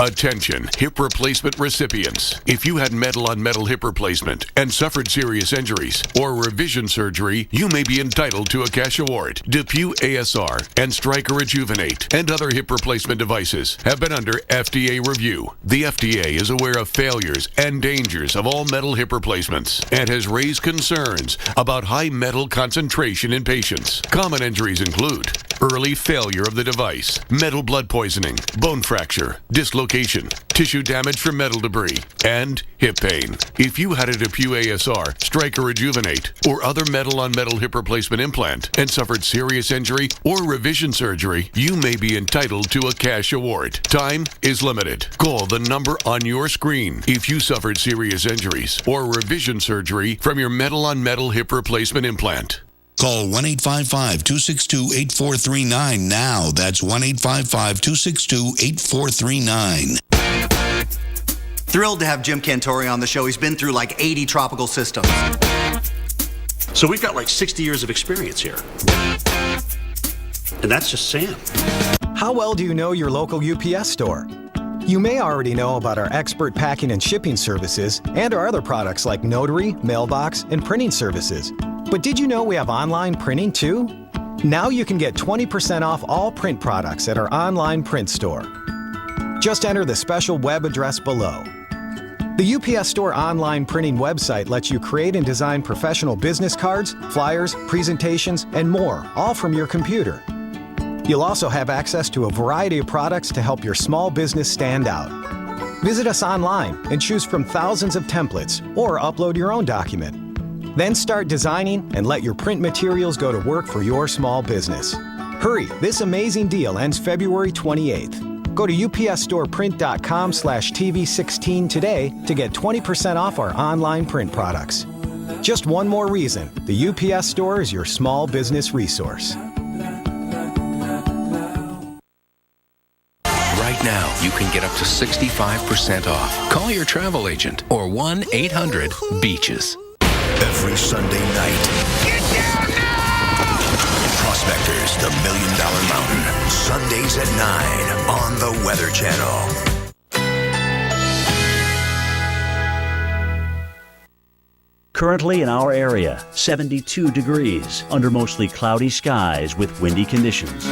Attention, hip replacement recipients. If you had metal-on-metal hip replacement and suffered serious injuries or revision surgery, you may be entitled to a cash award. DePuy ASR and Stryker Rejuvenate and other hip replacement devices have been under FDA review. The FDA is aware of failures and dangers of all metal hip replacements and has raised concerns about high metal concentration in patients. Common injuries include early failure of the device, metal blood poisoning, bone fracture, dislocation, tissue damage from metal debris, and hip pain. If you had a DePuy ASR, Stryker Rejuvenate, or other metal-on-metal hip replacement implant and suffered serious injury or revision surgery, you may be entitled to a cash award. Time is limited. Call the number on your screen if you suffered serious injuries or revision surgery from your metal-on-metal hip replacement implant. Call 1-855-262-8439 now. That's 1-855-262-8439. Thrilled to have Jim Cantore on the show. He's been through like 80 tropical systems. So we've got like 60 years of experience here. And that's just Sam. How well do you know your local UPS store? You may already know about our expert packing and shipping services and our other products like notary, mailbox, and printing services. But did you know we have online printing too? Now you can get 20% off all print products at our online print store. Just enter the special web address below. The UPS Store online printing website lets you create and design professional business cards, flyers, presentations, and more, all from your computer. You'll also have access to a variety of products to help your small business stand out. Visit us online and choose from thousands of templates or upload your own document. Then start designing and let your print materials go to work for your small business. Hurry, this amazing deal ends February 28th. Go to upsstoreprint.com/TV16 today to get 20% off our online print products. Just one more reason, the UPS Store is your small business resource. Right now, you can get up to 65% off. Call your travel agent or 1-800-BEACHES. Every Sunday night. Get down now! Prospectors, the $1 Million Mountain. Sundays at 9 on the Weather Channel. Currently in our area, 72 degrees under mostly cloudy skies with windy conditions.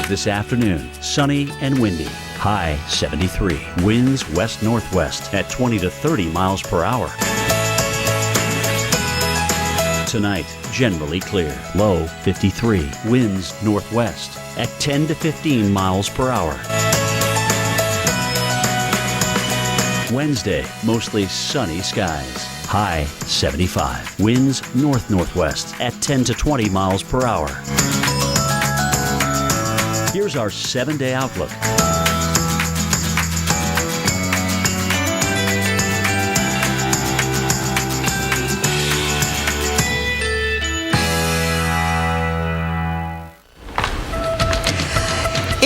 This afternoon, sunny and windy. High 73. Winds west-northwest at 20 to 30 miles per hour. Tonight, generally clear. Low 53. Winds northwest at 10 to 15 miles per hour. Wednesday, mostly sunny skies. High 75. Winds north-northwest at 10 to 20 miles per hour. Here's our 7-day outlook.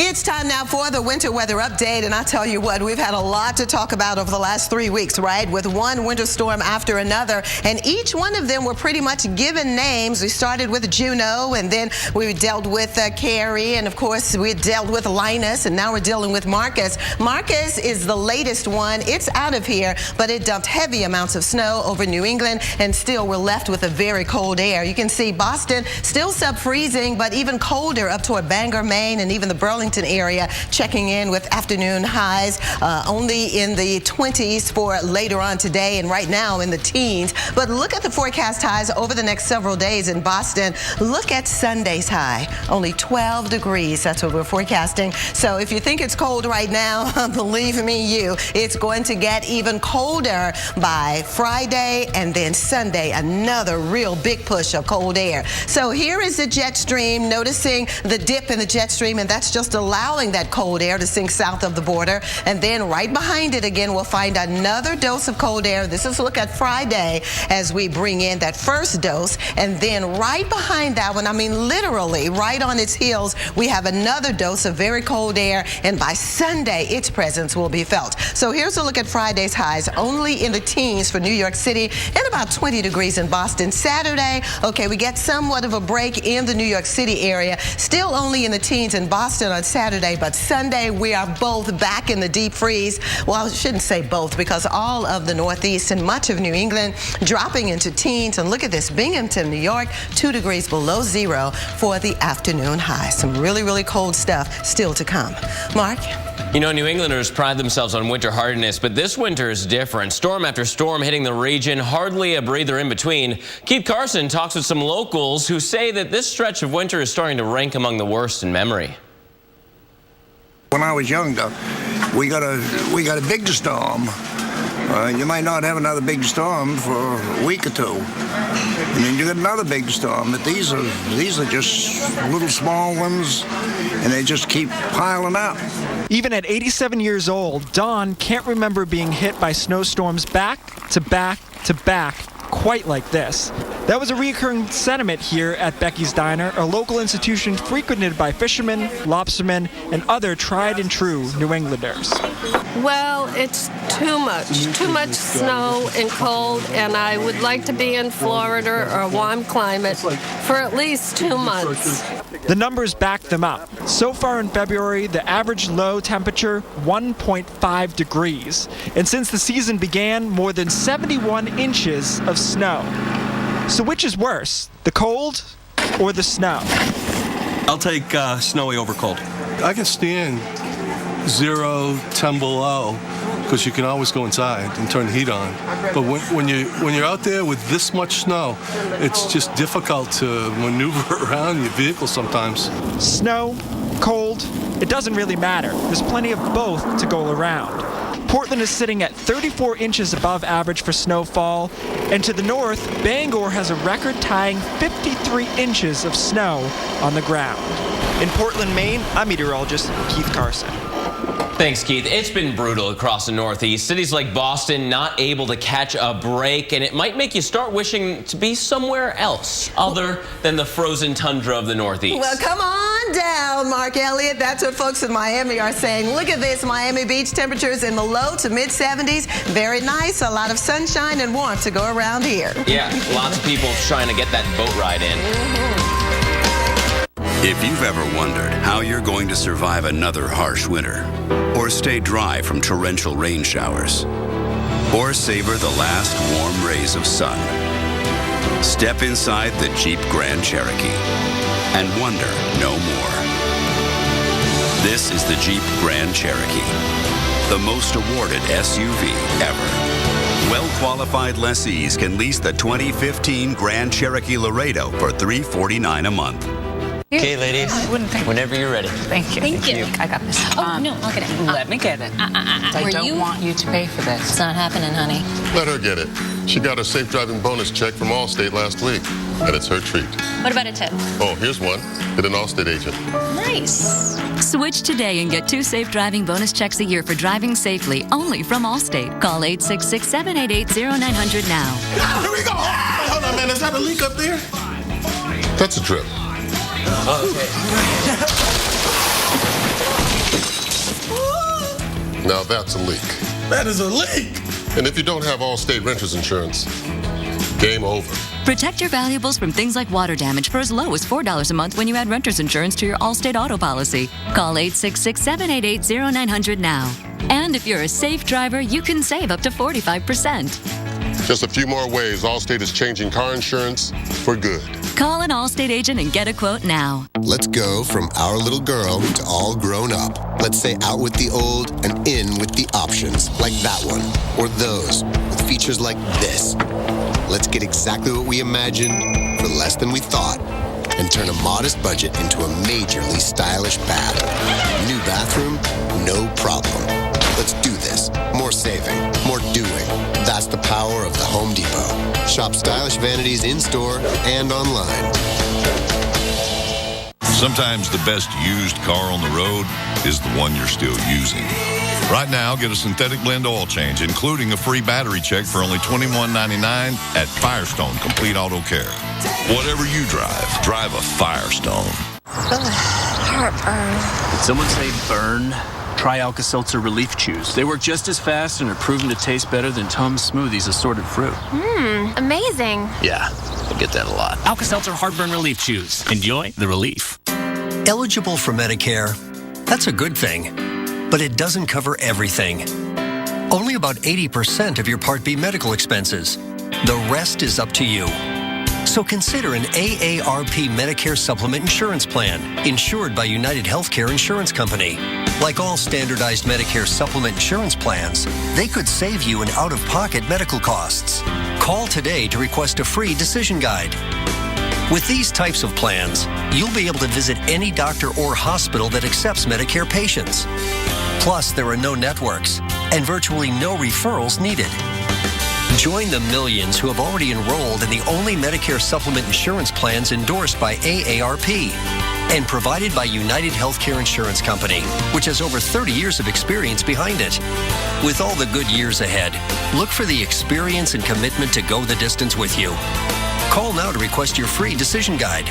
It's time now for the winter weather update, and I tell you what, we've had a lot to talk about over the last 3 weeks, right? With one winter storm after another, and each one of them were pretty much given names. We started with Juno, and then we dealt with Carrie, and of course we dealt with Linus, and now we're dealing with Marcus. Marcus is the latest one. It's out of here, but it dumped heavy amounts of snow over New England, and still we're left with a very cold air. You can see Boston still sub-freezing, but even colder up toward Bangor, Maine, and even the Burlington area, checking in with afternoon highs only in the 20s for later on today, and right now in the teens. But look at the forecast highs over the next several days in Boston. Look at Sunday's high, only 12 degrees. That's what we're forecasting. So if you think it's cold right now, believe me, it's going to get even colder by Friday, and then Sunday, another real big push of cold air. So here is the jet stream, noticing the dip in the jet stream, and that's just allowing that cold air to sink south of the border. And then right behind it again, we'll find another dose of cold air. This is a look at Friday as we bring in that first dose. And then right behind that one, I mean literally right on its heels, we have another dose of very cold air. And by Sunday, its presence will be felt. So here's a look at Friday's highs, only in the teens for New York City and about 20 degrees in Boston. Saturday, okay, we get somewhat of a break in the New York City area, still only in the teens in Boston on Saturday, but Sunday we are both back in the deep freeze. Well, I shouldn't say both, because all of the Northeast and much of New England dropping into teens. And look at this, Binghamton, New York, 2 degrees below zero for the afternoon high. Some really, really cold stuff still to come. Mark? You know, New Englanders pride themselves on winter hardiness, but this winter is different. Storm after storm hitting the region, hardly a breather in between. Keith Carson talks with some locals who say that this stretch of winter is starting to rank among the worst in memory. When I was younger, we got a big storm. You might not have another big storm for a week or two, and then you get another big storm. But these are just little small ones, and they just keep piling up. Even at 87 years old, Don can't remember being hit by snowstorms back to back to back quite like this. That was a recurring sentiment here at Becky's Diner, a local institution frequented by fishermen, lobstermen, and other tried and true New Englanders. Well, it's too much snow and cold, and I would like to be in Florida or a warm climate for at least 2 months. The numbers back them up. So far in February, the average low temperature, 1.5 degrees. And since the season began, more than 71 inches of snow. So which is worse, the cold or the snow? I'll take snowy over cold. I can stand 0, 10 below, because you can always go inside and turn the heat on. But when you're out there with this much snow, it's just difficult to maneuver around your vehicle sometimes. Snow, cold, it doesn't really matter. There's plenty of both to go around. Portland is sitting at 34 inches above average for snowfall, and to the north, Bangor has a record-tying 53 inches of snow on the ground. In Portland, Maine, I'm meteorologist Keith Carson. Thanks, Keith. It's been brutal across the Northeast. Cities like Boston not able to catch a break, and it might make you start wishing to be somewhere else other than the frozen tundra of the Northeast. Well, come on down, Mark Elliott. That's what folks in Miami are saying. Look at this, Miami Beach temperatures in the low to mid 70s. Very nice. A lot of sunshine and warmth to go around here. Yeah, lots of people trying to get that boat ride in. If you've ever wondered how you're going to survive another harsh winter, or stay dry from torrential rain showers, or savor the last warm rays of sun, step inside the Jeep Grand Cherokee and wonder no more. This is the Jeep Grand Cherokee, the most awarded SUV ever. Well-qualified lessees can lease the 2015 Grand Cherokee Laredo for $349 a month. Okay, ladies, whenever you're ready. Thank you. Thank you. I got this. Oh, no, I'll get it. Let me get it. I don't want you to pay for this. It's not happening, honey. Let her get it. She got her safe driving bonus check from Allstate last week, and it's her treat. What about a tip? Oh, here's one. Hit an Allstate agent. Nice. Switch today and get 2 safe driving bonus checks a year for driving safely, only from Allstate. Call 866-788-0900 now. Oh, here we go. Hold on, man. Is that a leak up there? That's a drip. Now that's a leak. That is a leak. And if you don't have Allstate Renters Insurance, game over. Protect your valuables from things like water damage for as low as $4 a month when you add renter's insurance to your Allstate auto policy. Call 866-788-0900 now. And if you're a safe driver, you can save up to 45%. Just a few more ways Allstate is changing car insurance for good. Call an Allstate agent and get a quote now. Let's go from our little girl to all grown up. Let's say out with the old and in with the options, like that one, or those, with features like this. Let's get exactly what we imagined for less than we thought, and turn a modest budget into a majorly stylish bath. New bathroom? No problem. Let's do this. More saving, more doing. That's the power of the Home Depot. Shop stylish vanities in-store and online. Sometimes the best used car on the road is the one you're still using. Right now, get a synthetic blend oil change, including a free battery check for only $21.99 at Firestone Complete Auto Care. Whatever you drive, drive a Firestone. Heartburn. Did someone say burn? Try Alka-Seltzer Relief Chews. They work just as fast and are proven to taste better than Tums Smoothies assorted fruit. Amazing. Yeah, I get that a lot. Alka-Seltzer Heartburn Relief Chews. Enjoy the relief. Eligible for Medicare? That's a good thing, but it doesn't cover everything. Only about 80% of your Part B medical expenses. The rest is up to you. So consider an AARP Medicare Supplement Insurance Plan, insured by United Healthcare Insurance Company. Like all standardized Medicare Supplement Insurance plans, they could save you in out-of-pocket medical costs. Call today to request a free decision guide. With these types of plans, you'll be able to visit any doctor or hospital that accepts Medicare patients. Plus, there are no networks and virtually no referrals needed. Join the millions who have already enrolled in the only Medicare supplement insurance plans endorsed by AARP and provided by United Healthcare Insurance Company, which has over 30 years of experience behind it. With all the good years ahead, look for the experience and commitment to go the distance with you. Call now to request your free decision guide.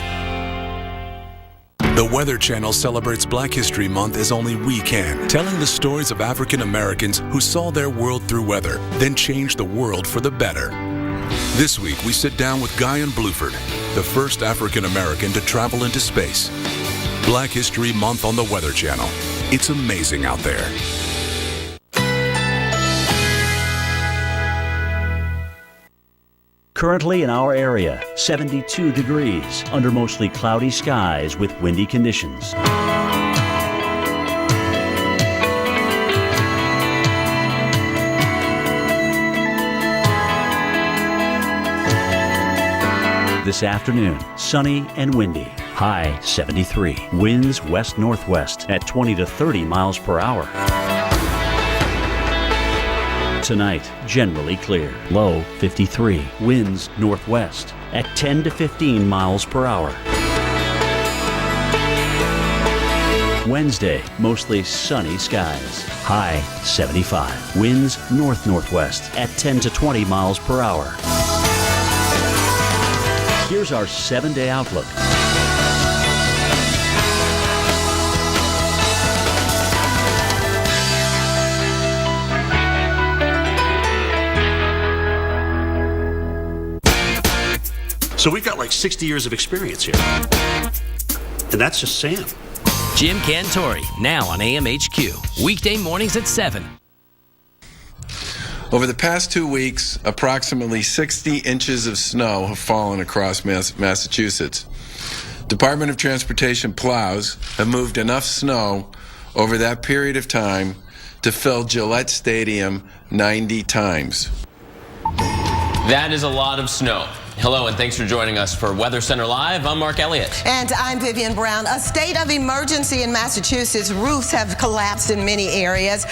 The Weather Channel celebrates Black History Month as only we can, telling the stories of African Americans who saw their world through weather, then changed the world for the better. This week, we sit down with Guyan Bluford, the first African American to travel into space. Black History Month on the Weather Channel. It's amazing out there. Currently in our area, 72 degrees under mostly cloudy skies with windy conditions. This afternoon, sunny and windy. High 73. Winds west-northwest at 20 to 30 miles per hour. Tonight, generally clear. Low 53. Winds northwest at 10 to 15 miles per hour. Wednesday, mostly sunny skies. High 75. Winds north-northwest at 10 to 20 miles per hour. Here's our 7-day outlook. So we've got like 60 years of experience here. And that's just Sam. Jim Cantori, now on AMHQ. Weekday mornings at 7. Over the past 2 weeks, approximately 60 inches of snow have fallen across Massachusetts. Department of Transportation plows have moved enough snow over that period of time to fill Gillette Stadium 90 times. That is a lot of snow. Hello and thanks for joining us for Weather Center Live. I'm Mark Elliott. And I'm Vivian Brown. A state of emergency in Massachusetts. Roofs have collapsed in many areas.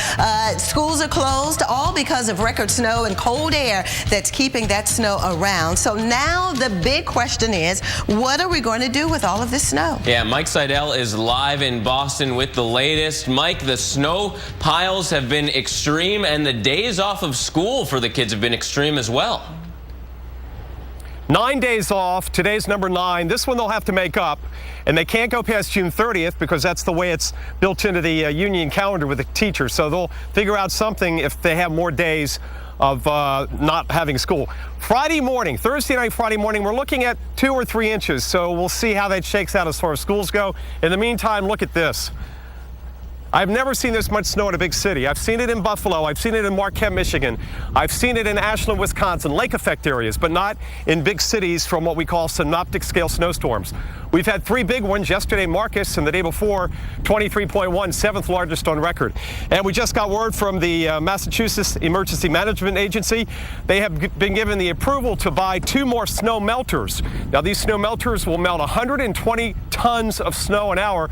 Schools are closed, all because of record snow and cold air that's keeping that snow around. So now the big question is, what are we going to do with all of this snow? Yeah, Mike Seidel is live in Boston with the latest. Mike, the snow piles have been extreme and the days off of school for the kids have been extreme as well. 9 days off. Today's number 9. This one they'll have to make up. And they can't go past June 30th because that's the way it's built into the union calendar with the teachers. So they'll figure out something if they have more days of not having school. Friday morning, Thursday night, Friday morning, we're looking at 2 or 3 inches. So we'll see how that shakes out as far as schools go. In the meantime, look at this. I've never seen this much snow in a big city. I've seen it in Buffalo. I've seen it in Marquette, Michigan. I've seen it in Ashland, Wisconsin, lake effect areas, but not in big cities from what we call synoptic scale snowstorms. We've had 3 big ones yesterday, Marcus, and the day before, 23.1, 7th largest on record. And we just got word from the Massachusetts Emergency Management Agency. They have been given the approval to buy 2 more snow melters. Now, these snow melters will melt 120 tons of snow an hour.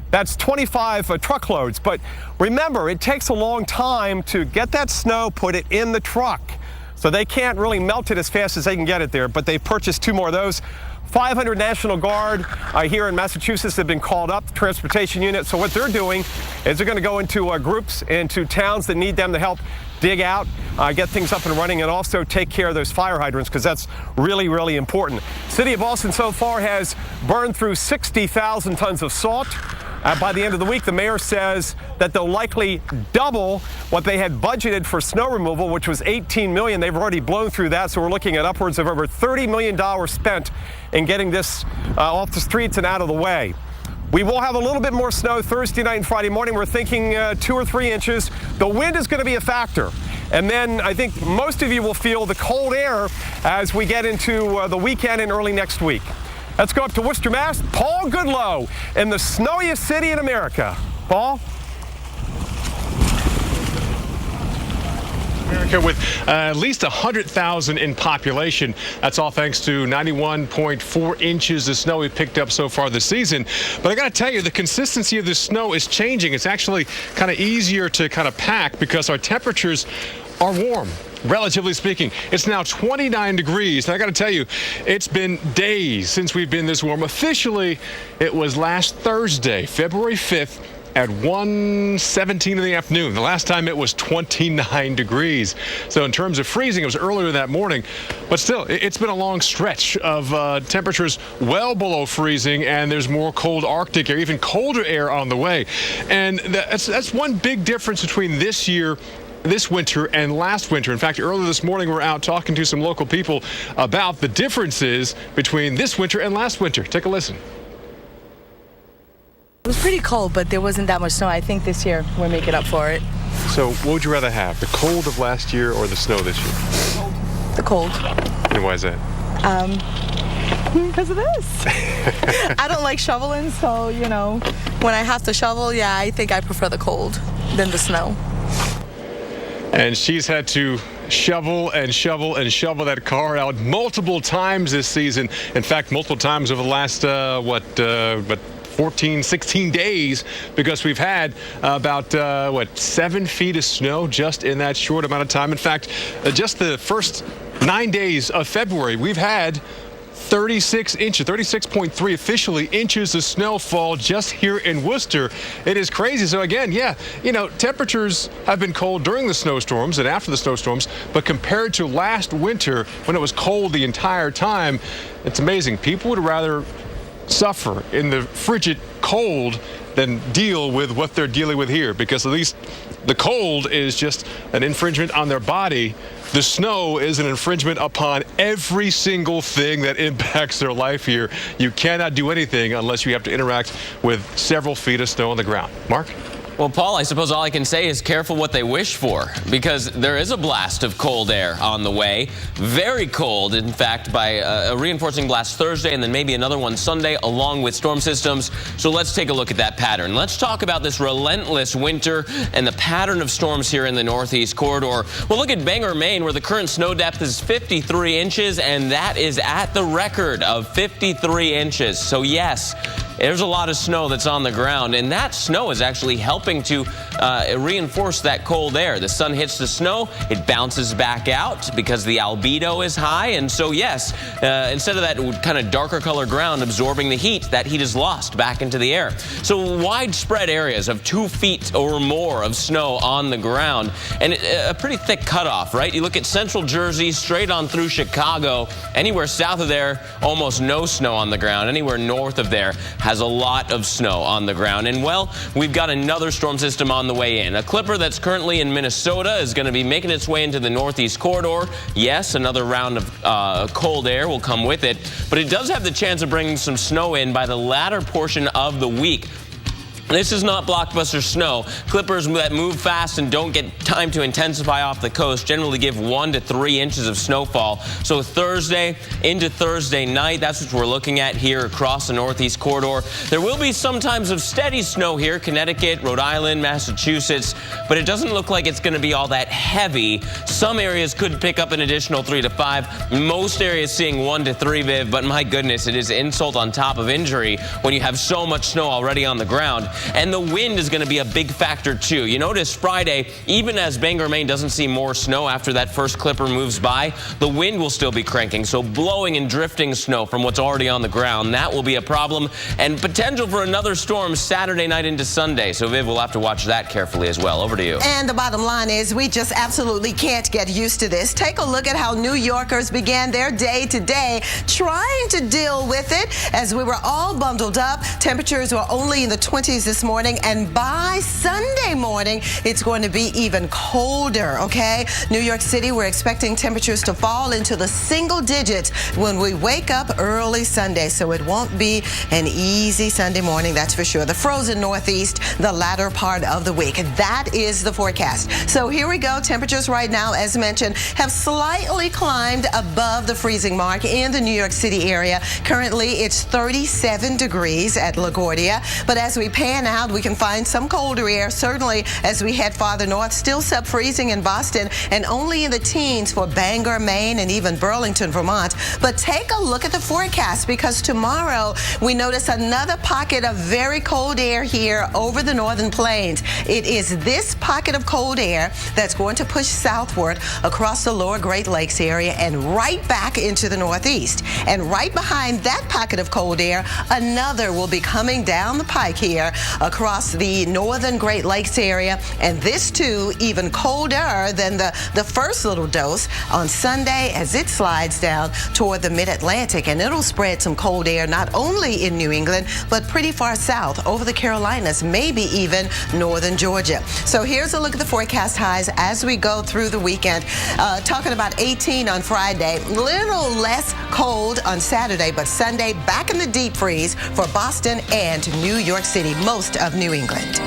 That's 25 truckloads. But remember, it takes a long time to get that snow, put it in the truck. So they can't really melt it as fast as they can get it there. But they purchased 2 more of those. 500 National Guard here in Massachusetts have been called up, transportation unit. So what they're doing is they're going to go into groups, into towns that need them to help dig out, get things up and running, and also take care of those fire hydrants, because that's really, really important. City of Boston so far has burned through 60,000 tons of salt. By the end of the week, the mayor says that they'll likely double what they had budgeted for snow removal, which was $18 million. They've already blown through that, so we're looking at upwards of over $30 million spent in getting this off the streets and out of the way. We will have a little bit more snow Thursday night and Friday morning. We're thinking 2 or 3 inches. The wind is going to be a factor. And then I think most of you will feel the cold air as we get into the weekend and early next week. Let's go up to Worcester, Mass. Paul Goodloe in the snowiest city in America. Paul? America with at least 100,000 in population. That's all thanks to 91.4 inches of snow we've picked up so far this season. But I got to tell you, the consistency of the snow is changing. It's actually kind of easier to kind of pack because our temperatures are warm. Relatively speaking, it's now 29 degrees. And I got to tell you, it's been days since we've been this warm. Officially, it was last Thursday, February 5th, at 1:17 in the afternoon. The last time it was 29 degrees. So in terms of freezing, it was earlier that morning. But still, it's been a long stretch of temperatures well below freezing, and there's more cold Arctic air, even colder air on the way. And that's one big difference between this winter and last winter. In fact, earlier this morning, we're out talking to some local people about the differences between this winter and last winter. Take a listen. It was pretty cold, but there wasn't that much snow. I think this year we're making up for it. So what would you rather have, the cold of last year or the snow this year? The cold. And why is that? Because of this. I don't like shoveling, so, you know, when I have to shovel, yeah, I think I prefer the cold than the snow. And she's had to shovel and shovel and shovel that car out multiple times this season. In fact, multiple times over the last, 14, 16 days, because we've had about, 7 feet of snow just in that short amount of time. In fact, just the first 9 days of February, we've had 36 inches, 36.3 officially inches of snowfall just here in Worcester. It is crazy. So again, yeah, you know, temperatures have been cold during the snowstorms and after the snowstorms, but compared to last winter when it was cold the entire time, it's amazing. People would rather suffer in the frigid cold than deal with what they're dealing with here, because at least the cold is just an infringement on their body. The snow is an infringement upon every single thing that impacts their life here. You cannot do anything unless you have to interact with several feet of snow on the ground. Mark? Well, Paul, I suppose all I can say is careful what they wish for, because there is a blast of cold air on the way. Very cold, in fact, by a reinforcing blast Thursday and then maybe another one Sunday, along with storm systems. So let's take a look at that pattern. Let's talk about this relentless winter and the pattern of storms here in the Northeast Corridor. Well, look at Bangor, Maine, where the current snow depth is 53 inches, and that is at the record of 53 inches. So yes, there's a lot of snow that's on the ground, and that snow is actually helping to reinforce that cold air. The sun hits the snow, it bounces back out because the albedo is high, and so yes, instead of that kind of darker color ground absorbing the heat, that heat is lost back into the air. So widespread areas of 2 feet or more of snow on the ground, and a pretty thick cutoff, right? You look at central Jersey, straight on through Chicago, anywhere south of there, almost no snow on the ground. Anywhere north of there has a lot of snow on the ground. And well, we've got another storm system on the way in. A clipper that's currently in Minnesota is going to be making its way into the Northeast Corridor. Yes, another round of cold air will come with it, but it does have the chance of bringing some snow in by the latter portion of the week. This is not blockbuster snow. Clippers that move fast and don't get time to intensify off the coast generally give 1 to 3 inches of snowfall. So Thursday into Thursday night, that's what we're looking at here across the Northeast Corridor. There will be some times of steady snow here, Connecticut, Rhode Island, Massachusetts, but it doesn't look like it's going to be all that heavy. Some areas could pick up an additional 3 to 5. Most areas seeing 1 to 3, Viv, but my goodness, it is insult on top of injury when you have so much snow already on the ground. And the wind is going to be a big factor, too. You notice Friday, even as Bangor, Maine doesn't see more snow after that first clipper moves by, the wind will still be cranking, so blowing and drifting snow from what's already on the ground, that will be a problem, and potential for another storm Saturday night into Sunday. So, Viv, we'll have to watch that carefully as well. Over to you. And the bottom line is we just absolutely can't get used to this. Take a look at how New Yorkers began their day today trying to deal with it as we were all bundled up. Temperatures were only in the 20s this morning, and by Sunday morning, it's going to be even colder, okay? New York City, we're expecting temperatures to fall into the single digits when we wake up early Sunday, so it won't be an easy Sunday morning, that's for sure. The frozen Northeast, the latter part of the week. That is the forecast. So here we go. Temperatures right now, as mentioned, have slightly climbed above the freezing mark in the New York City area. Currently, it's 37 degrees at LaGuardia, but as we pan out, we can find some colder air, certainly as we head farther north. Still sub-freezing in Boston and only in the teens for Bangor, Maine, and even Burlington, Vermont. But take a look at the forecast, because tomorrow we notice another pocket of very cold air here over the northern plains. It is this pocket of cold air that's going to push southward across the lower Great Lakes area and right back into the northeast. And right behind that pocket of cold air, another will be coming down the pike here across the northern Great Lakes area, and this too even colder than the first little dose on Sunday as it slides down toward the mid-Atlantic, and it'll spread some cold air not only in New England but pretty far south over the Carolinas, maybe even northern Georgia. So here's a look at the forecast highs as we go through the weekend. Talking about 18 on Friday, little less cold on Saturday, but Sunday back in the deep freeze for Boston and New York City, most of New England.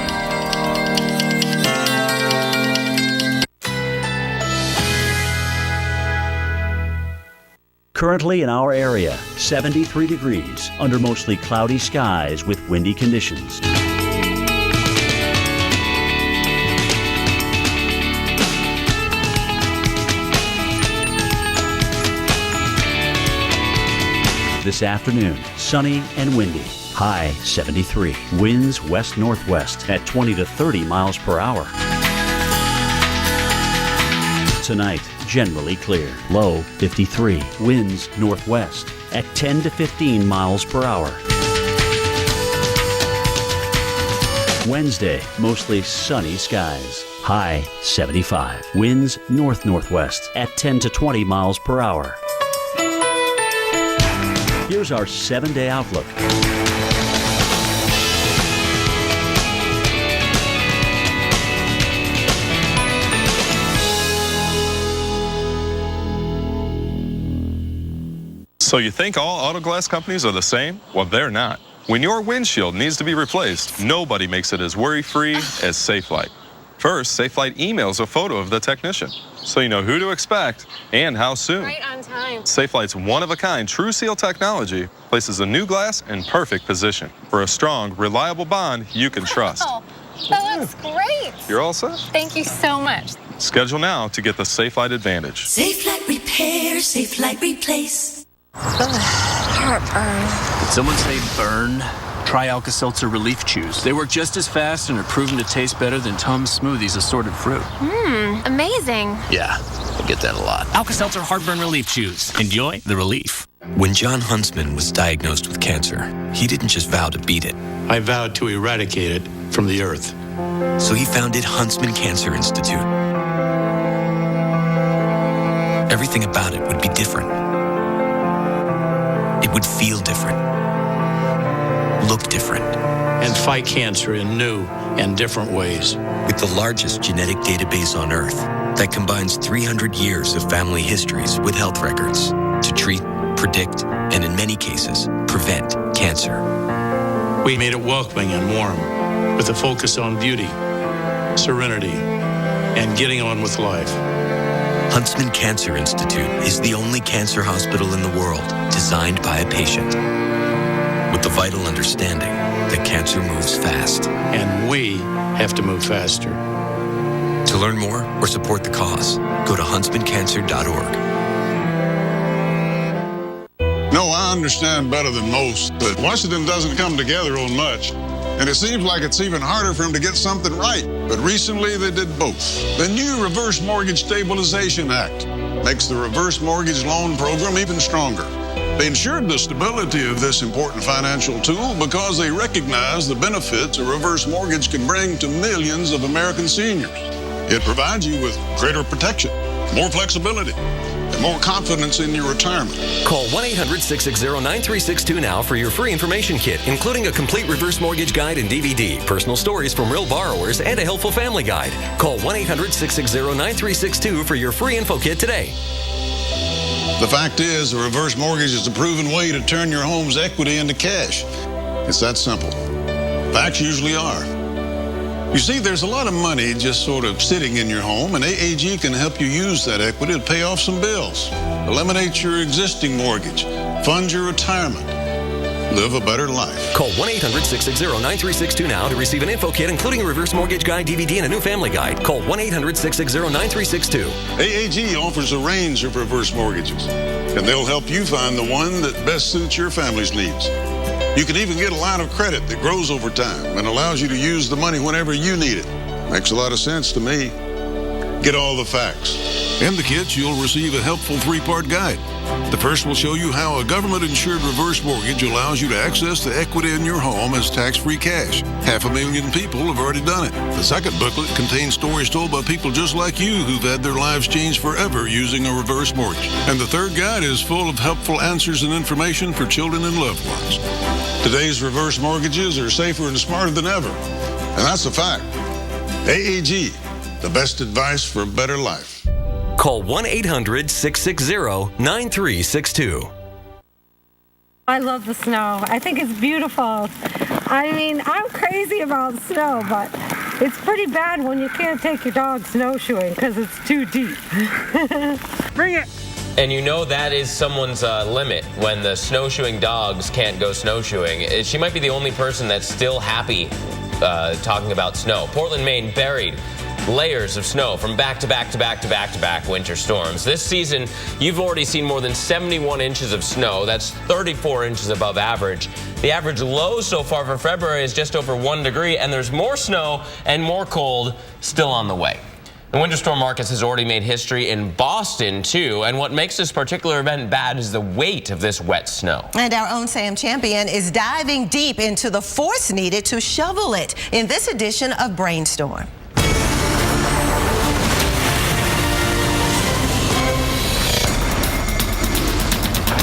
Currently in our area, 73 degrees under mostly cloudy skies with windy conditions. This afternoon, sunny and windy. High 73. Winds west-northwest at 20 to 30 miles per hour. Tonight, generally clear. Low 53. Winds northwest at 10 to 15 miles per hour. Wednesday, mostly sunny skies. High 75. Winds north-northwest at 10 to 20 miles per hour. Here's our 7-day outlook. So you think all auto glass companies are the same? Well, they're not. When your windshield needs to be replaced, nobody makes it as worry-free as Safelite. First, Safelite emails a photo of the technician, so you know who to expect and how soon. Right on time. Safelite's one-of-a-kind True Seal technology places the new glass in perfect position for a strong, reliable bond you can trust. Oh, that looks great. You're all set. Thank you so much. Schedule now to get the Safelite Advantage. Safelite repair, Safelite replace. Heartburn. Did someone say burn? Try Alka-Seltzer Relief Chews. They work just as fast and are proven to taste better than Tums Smoothies assorted fruit. Amazing. Yeah, I get that a lot. Alka-Seltzer Heartburn Relief Chews. Enjoy the relief. When John Huntsman was diagnosed with cancer, he didn't just vow to beat it. I vowed to eradicate it from the earth. So he founded Huntsman Cancer Institute. Everything about it would be different. It would feel different. Look different. And fight cancer in new and different ways. With the largest genetic database on Earth that combines 300 years of family histories with health records to treat, predict, and in many cases, prevent cancer. We made it welcoming and warm, with a focus on beauty, serenity, and getting on with life. Huntsman Cancer Institute is the only cancer hospital in the world designed by a patient, with the vital understanding that cancer moves fast. And we have to move faster. To learn more or support the cause, go to huntsmancancer.org. No, I understand better than most that Washington doesn't come together on much. And it seems like it's even harder for them to get something right. But recently they did both. The new Reverse Mortgage Stabilization Act makes the reverse mortgage loan program even stronger. They ensured the stability of this important financial tool because they recognize the benefits a reverse mortgage can bring to millions of American seniors. It provides you with greater protection, more flexibility, and more confidence in your retirement. Call 1-800-660-9362 now for your free information kit, including a complete reverse mortgage guide and DVD, personal stories from real borrowers, and a helpful family guide. Call 1-800-660-9362 for your free info kit today. The fact is, a reverse mortgage is a proven way to turn your home's equity into cash. It's that simple. Facts usually are. You see, there's a lot of money just sort of sitting in your home, and AAG can help you use that equity to pay off some bills, eliminate your existing mortgage, fund your retirement, live a better life. Call 1-800-660-9362 now to receive an info kit, including a reverse mortgage guide, DVD, and a new family guide. Call 1-800-660-9362. AAG offers a range of reverse mortgages, and they'll help you find the one that best suits your family's needs. You can even get a line of credit that grows over time and allows you to use the money whenever you need it. Makes a lot of sense to me. Get all the facts. In the kits, you'll receive a helpful 3-part guide. The first will show you how a government-insured reverse mortgage allows you to access the equity in your home as tax-free cash. 500,000 people have already done it. The second booklet contains stories told by people just like you who've had their lives changed forever using a reverse mortgage. And the third guide is full of helpful answers and information for children and loved ones. Today's reverse mortgages are safer and smarter than ever. And that's a fact. AAG, the best advice for a better life. Call 1-800-660-9362. I love the snow. I think it's beautiful. I mean, I'm crazy about snow, but it's pretty bad when you can't take your dog snowshoeing because it's too deep. Bring it. And you know that is someone's limit when the snowshoeing dogs can't go snowshoeing. She might be the only person that's still happy talking about snow. Portland, Maine buried layers of snow from back-to-back winter storms. This season, you've already seen more than 71 inches of snow. That's 34 inches above average. The average low so far for February is just over 1 degree, and there's more snow and more cold still on the way. The Winter Storm Marcus has already made history in Boston, too, and what makes this particular event bad is the weight of this wet snow. And our own Sam Champion is diving deep into the force needed to shovel it in this edition of Brainstorm.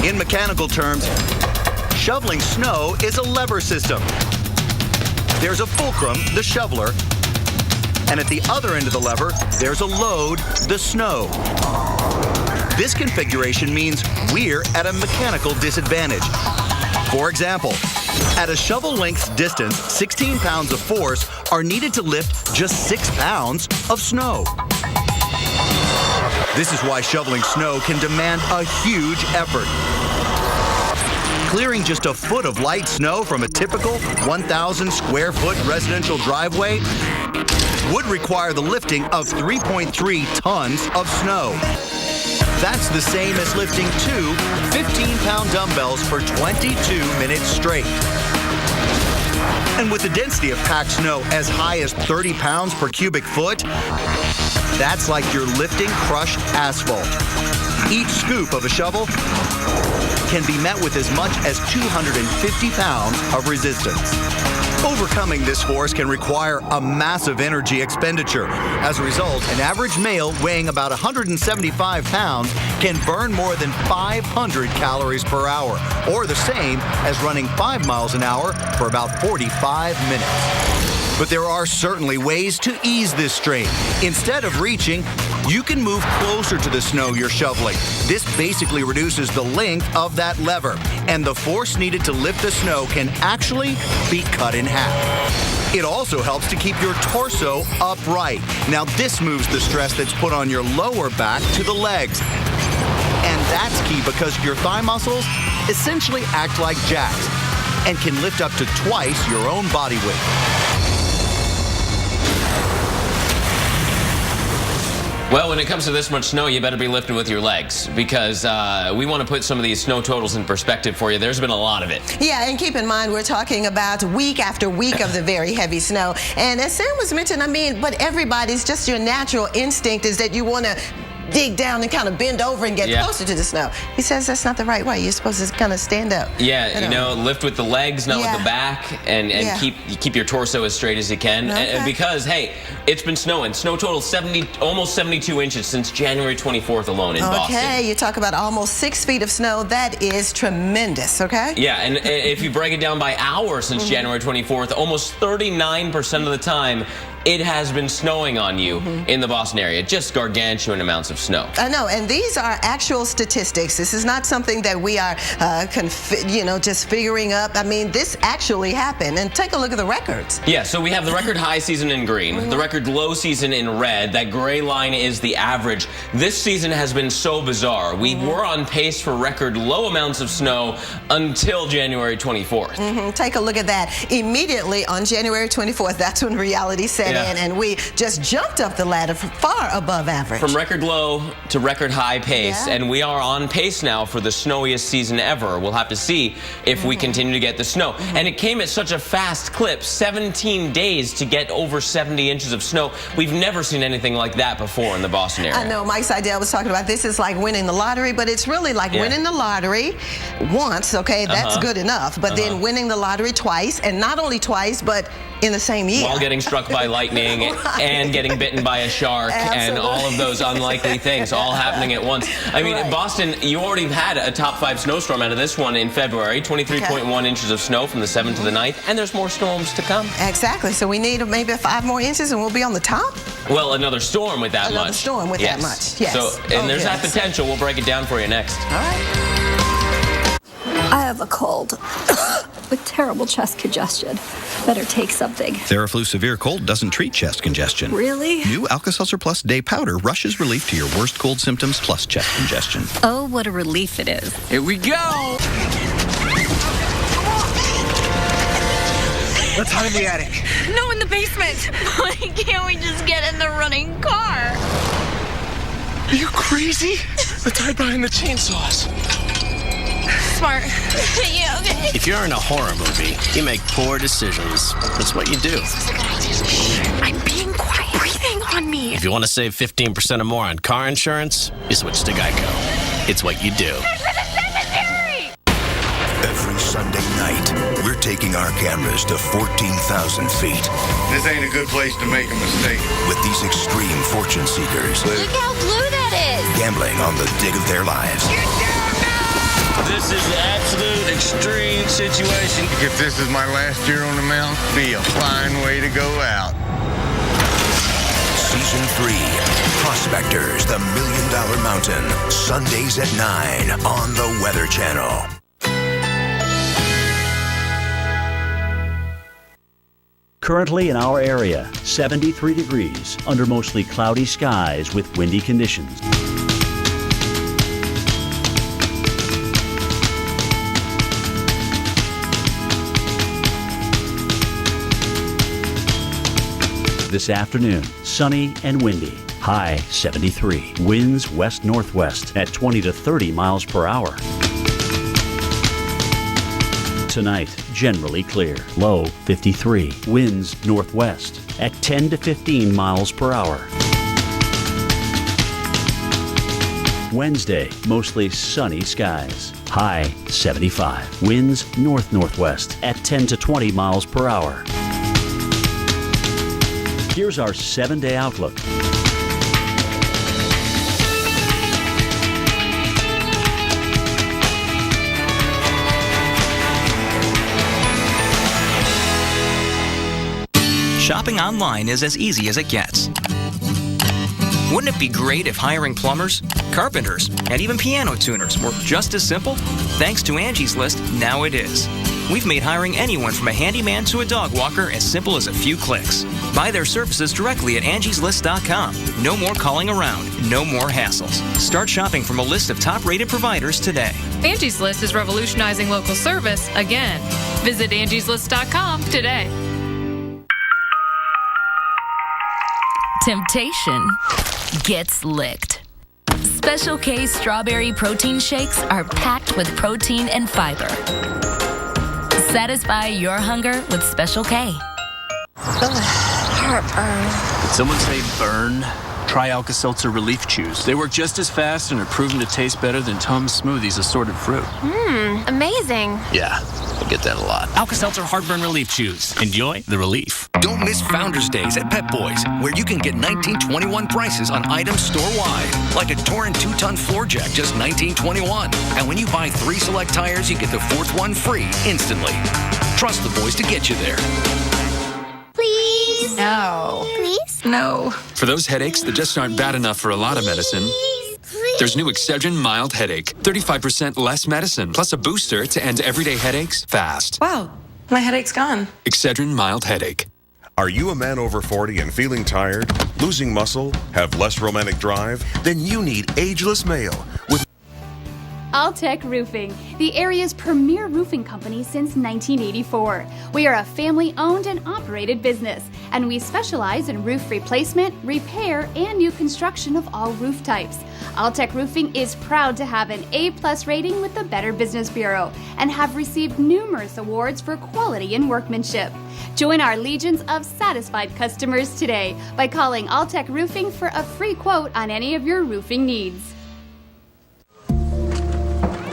In mechanical terms, shoveling snow is a lever system. There's a fulcrum, the shoveler, and at the other end of the lever, there's a load, the snow. This configuration means we're at a mechanical disadvantage. For example, at a shovel-length distance, 16 pounds of force are needed to lift just 6 pounds of snow. This is why shoveling snow can demand a huge effort. Clearing just a foot of light snow from a typical 1,000 square foot residential driveway would require the lifting of 3.3 tons of snow. That's the same as lifting 2 15-pound dumbbells for 22 minutes straight. And with the density of packed snow as high as 30 pounds per cubic foot, that's like you're lifting crushed asphalt. Each scoop of a shovel can be met with as much as 250 pounds of resistance. Overcoming this force can require a massive energy expenditure. As a result, an average male weighing about 175 pounds can burn more than 500 calories per hour, or the same as running 5 miles an hour for about 45 minutes. But there are certainly ways to ease this strain. Instead of reaching, you can move closer to the snow you're shoveling. This basically reduces the length of that lever, and the force needed to lift the snow can actually be cut in half. It also helps to keep your torso upright. Now this moves the stress that's put on your lower back to the legs. And that's key because your thigh muscles essentially act like jacks and can lift up to twice your own body weight. Well, when it comes to this much snow, you better be lifting with your legs because we want to put some of these snow totals in perspective for you. There's been a lot of it. Yeah, and keep in mind, we're talking about week after week of the very heavy snow. And as Sam was mentioning, I mean, but everybody's just your natural instinct is that you want to dig down and kind of bend over and get closer to the snow. He says that's not the right way. You're supposed to kind of stand up. Yeah, you know, lift with the legs, not with the back, and keep your torso as straight as you can. And because, hey, it's been snowing. Snow total almost 72 inches since January 24th alone in Boston. Okay, you talk about almost 6 feet of snow. That is tremendous, okay? Yeah, and if you break it down by hour since January 24th, almost 39% of the time, it has been snowing on you in the Boston area. Just gargantuan amounts of snow. I know, and these are actual statistics. This is not something that we are, just figuring up. I mean, this actually happened. And take a look at the records. Yeah, so we have the record high season in green, the record low season in red. That gray line is the average. This season has been so bizarre. We were on pace for record low amounts of snow until January 24th. Take a look at that. Immediately on January 24th, that's when reality set in, and we just jumped up the ladder far above average. From record low to record high pace, and we are on pace now for the snowiest season ever. We'll have to see if we continue to get the snow. And it came at such a fast clip, 17 days to get over 70 inches of snow. We've never seen anything like that before in the Boston area. I know, Mike Seidel was talking about this is like winning the lottery, but it's really like winning the lottery once, okay, that's good enough, but then winning the lottery twice, and not only twice, but in the same year. While getting struck by lightning and getting bitten by a shark and all of those unlikely things all happening at once. I mean, in Boston, you already had a top 5 snowstorm out of this one in February, 23.1 inches of snow from the 7th to the 9th, and there's more storms to come. Exactly, so we need maybe 5 more inches and we'll be on the top? Well, another storm with that much. Another storm with that much, yes. So, and there's that potential. We'll break it down for you next. All right. I have a cold with terrible chest congestion. Better take something. Theraflu Severe Cold doesn't treat chest congestion. Really? New Alka-Seltzer Plus Day Powder rushes relief to your worst cold symptoms plus chest congestion. Oh, what a relief it is. Here we go. Let's hide in the attic. No, in the basement. Why can't we just get in the running car? Are you crazy? Let's hide behind the chainsaws. Smart. Yeah, okay. If you're in a horror movie, you make poor decisions. That's what you do. I'm being quiet. Breathing on me. If you want to save 15% or more on car insurance, you switch to Geico. It's what you do. Every Sunday night, we're taking our cameras to 14,000 feet. This ain't a good place to make a mistake. With these extreme fortune seekers. Look how blue that is. Gambling on the dig of their lives. This is an absolute extreme situation. If this is my last year on the mountain, be a fine way to go out. Season 3, Prospectors, the $1 Million Mountain. Sundays at 9 on the Weather Channel. Currently in our area, 73 degrees under mostly cloudy skies with windy conditions. This afternoon, sunny and windy. High 73. Winds west-northwest at 20 to 30 miles per hour. Tonight, generally clear. Low 53. Winds northwest at 10 to 15 miles per hour. Wednesday, mostly sunny skies. High 75. Winds north-northwest at 10 to 20 miles per hour. Here's our 7-day outlook. shopping online is as easy as it gets. Wouldn't it be great if hiring plumbers, carpenters, and even piano tuners were just as simple? Thanks to Angie's List, now it is. We've made hiring anyone from a handyman to a dog walker as simple as a few clicks. Buy their services directly at angieslist.com. No more calling around, no more hassles. Start shopping from a list of top-rated providers today. Angie's List is revolutionizing local service again. Visit angieslist.com today. Temptation gets licked. Special K strawberry protein shakes are packed with protein and fiber. Satisfy your hunger with Special K. Heartburn. Did someone say burn? Try Alka-Seltzer Relief Chews. They work just as fast and are proven to taste better than Tums Smoothies assorted fruit. Amazing. Yeah, I get that a lot. Alka-Seltzer Heartburn Relief Chews. Enjoy the relief. Don't miss Founders Days at Pep Boys, where you can get 1921 prices on items store-wide, like a Torrent 2-ton floor jack, just $19.21. And when you buy 3 select tires, you get the 4th one free instantly. Trust the boys to get you there. Please. No. Please. No. For those headaches that just aren't bad enough for a lot of medicine, there's new Excedrin Mild Headache. 35% less medicine, plus a booster to end everyday headaches fast. Wow, my headache's gone. Excedrin Mild Headache. Are you a man over 40 and feeling tired, losing muscle, have less romantic drive? Then you need Ageless Male with Alltech Roofing, the area's premier roofing company since 1984. We are a family-owned and operated business, and we specialize in roof replacement, repair, and new construction of all roof types. Alltech Roofing is proud to have an A+ rating with the Better Business Bureau and have received numerous awards for quality and workmanship. Join our legions of satisfied customers today by calling Alltech Roofing for a free quote on any of your roofing needs.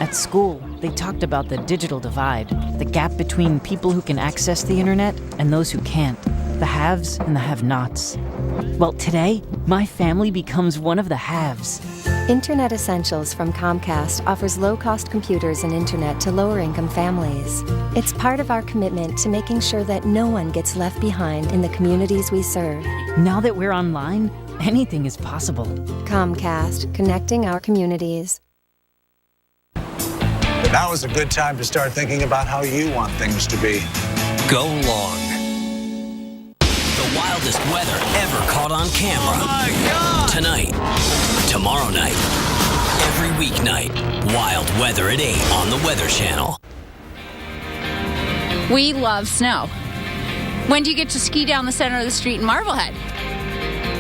At school, they talked about the digital divide, the gap between people who can access the internet and those who can't, the haves and the have-nots. Well, today, my family becomes one of the haves. Internet Essentials from Comcast offers low-cost computers and internet to lower-income families. It's part of our commitment to making sure that no one gets left behind in the communities we serve. Now that we're online, anything is possible. Comcast, connecting our communities. Now is a good time to start thinking about how you want things to be. Go long. The wildest weather ever caught on camera. Oh my God! Tonight, tomorrow night, every weeknight. Wild weather at 8 on the Weather Channel. We love snow. When do you get to ski down the center of the street in Marblehead?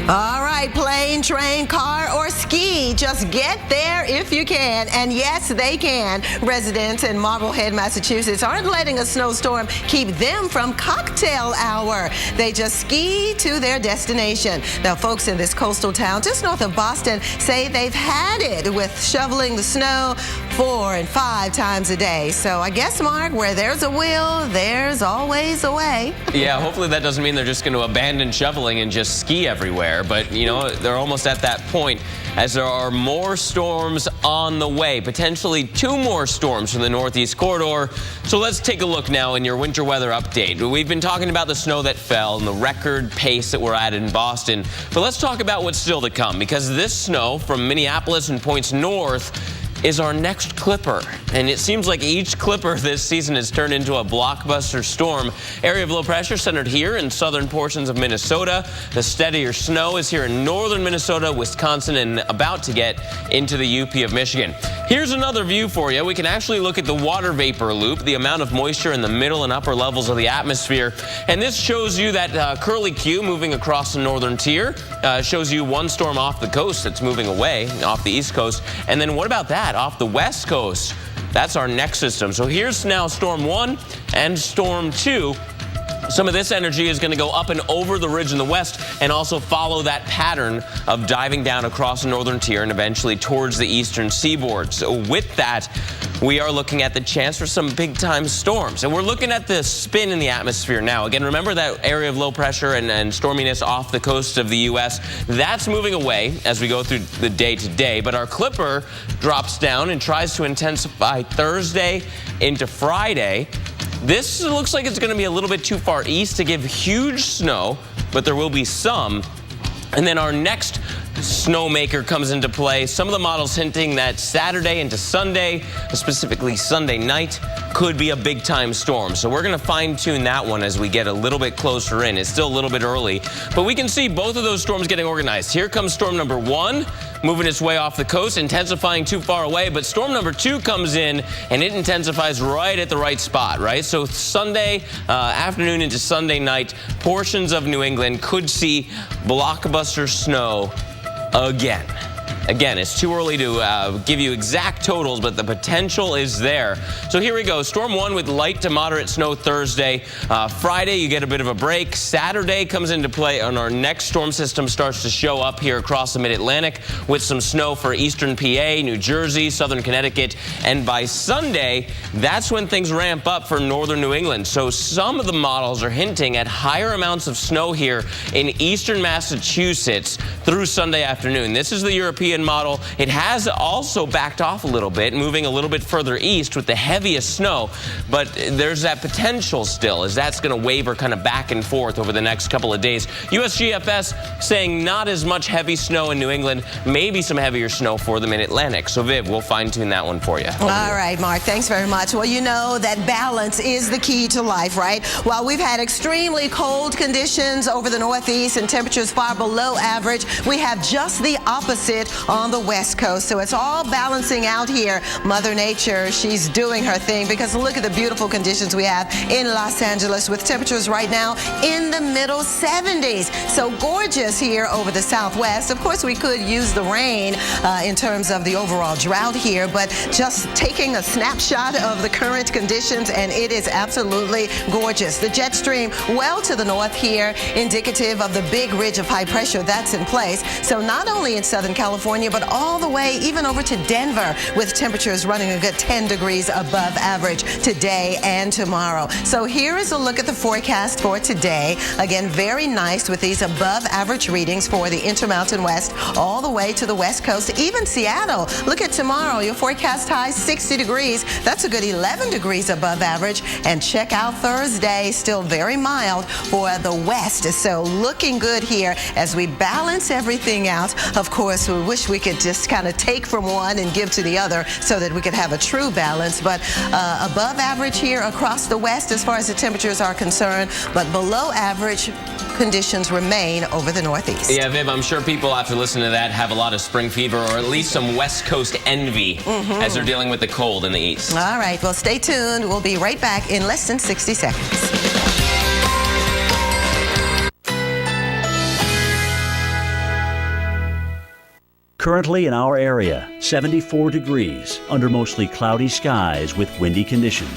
All right, plane, train, car, or ski, just get there if you can. And yes, they can. Residents in Marblehead, Massachusetts aren't letting a snowstorm keep them from cocktail hour. They just ski to their destination. Now, folks in this coastal town just north of Boston say they've had it with shoveling the snow 4 and 5 times a day. So I guess, Mark, where there's a will, there's always a way. Yeah, hopefully that doesn't mean they're just going to abandon shoveling and just ski everywhere. But, you know, they're almost at that point as there are more storms on the way, potentially 2 more storms from the Northeast Corridor. So let's take a look now in your winter weather update. We've been talking about the snow that fell and the record pace that we're at in Boston. But let's talk about what's still to come, because this snow from Minneapolis and points north is our next clipper. And it seems like each clipper this season has turned into a blockbuster storm. Area of low pressure centered here in southern portions of Minnesota. The steadier snow is here in northern Minnesota, Wisconsin, and about to get into the UP of Michigan. Here's another view for you. We can actually look at the water vapor loop, the amount of moisture in the middle and upper levels of the atmosphere. And this shows you that curly Q moving across the northern tier. Shows you one storm off the coast that's moving away off the east coast. And then what about that? Off the west coast, that's our next system. So here's now storm 1 and storm 2. Some of this energy is going to go up and over the ridge in the west and also follow that pattern of diving down across the northern tier and eventually towards the eastern seaboard. So with that, we are looking at the chance for some big-time storms. And we're looking at the spin in the atmosphere now. Again, remember that area of low pressure and storminess off the coast of the U.S. That's moving away as we go through the day to day. But our clipper drops down and tries to intensify Thursday into Friday. This looks like it's going to be a little bit too far east to give huge snow, but there will be some. And then our next snowmaker comes into play. Some of the models hinting that Saturday into Sunday, specifically Sunday night, could be a big-time storm. So we're going to fine-tune that one as we get a little bit closer in. It's still a little bit early, but we can see both of those storms getting organized. Here comes storm number 1, moving its way off the coast, intensifying too far away, but storm number 2 comes in, and it intensifies right at the right spot, right? So Sunday afternoon into Sunday night, portions of New England could see blockbuster snow again. Again, it's too early to give you exact totals, but the potential is there. So here we go. Storm 1 with light to moderate snow Thursday. Friday, you get a bit of a break. Saturday comes into play, and our next storm system starts to show up here across the Mid-Atlantic with some snow for eastern PA, New Jersey, southern Connecticut. And by Sunday, that's when things ramp up for northern New England. So some of the models are hinting at higher amounts of snow here in eastern Massachusetts through Sunday afternoon. This is the European model. It has also backed off a little bit, moving a little bit further east with the heaviest snow, but there's that potential still as that's going to waver kind of back and forth over the next couple of days. USGFS saying not as much heavy snow in New England, maybe some heavier snow for the Mid-Atlantic. So Viv, we'll fine-tune that one for you. All right, Mark, thanks very much. Well, you know that balance is the key to life, right? While we've had extremely cold conditions over the Northeast and temperatures far below average, we have just the opposite on the West Coast. So it's all balancing out here. Mother Nature, she's doing her thing, because look at the beautiful conditions we have in Los Angeles with temperatures right now in the middle 70s. So gorgeous here over the Southwest. Of course, we could use the rain in terms of the overall drought here, but just taking a snapshot of the current conditions, and it is absolutely gorgeous. The jet stream well to the north here, indicative of the big ridge of high pressure that's in place. So not only in Southern California, but all the way even over to Denver, with temperatures running a good 10 degrees above average today and tomorrow. So here is a look at the forecast for today. Again, very nice with these above average readings for the Intermountain West all the way to the West Coast, even Seattle. Look at tomorrow, your forecast high 60 degrees. That's a good 11 degrees above average. And check out Thursday, still very mild for the West. So looking good here as we balance everything out. Of course, we wish we could just kind of take from one and give to the other so that we could have a true balance. But above average here across the West as far as the temperatures are concerned, but below average conditions remain over the Northeast. Yeah, Viv, I'm sure people after listening to that have a lot of spring fever, or at least some West Coast envy as they're dealing with the cold in the east. All right, well, stay tuned. We'll be right back in less than 60 seconds. Currently in our area, 74 degrees under mostly cloudy skies with windy conditions.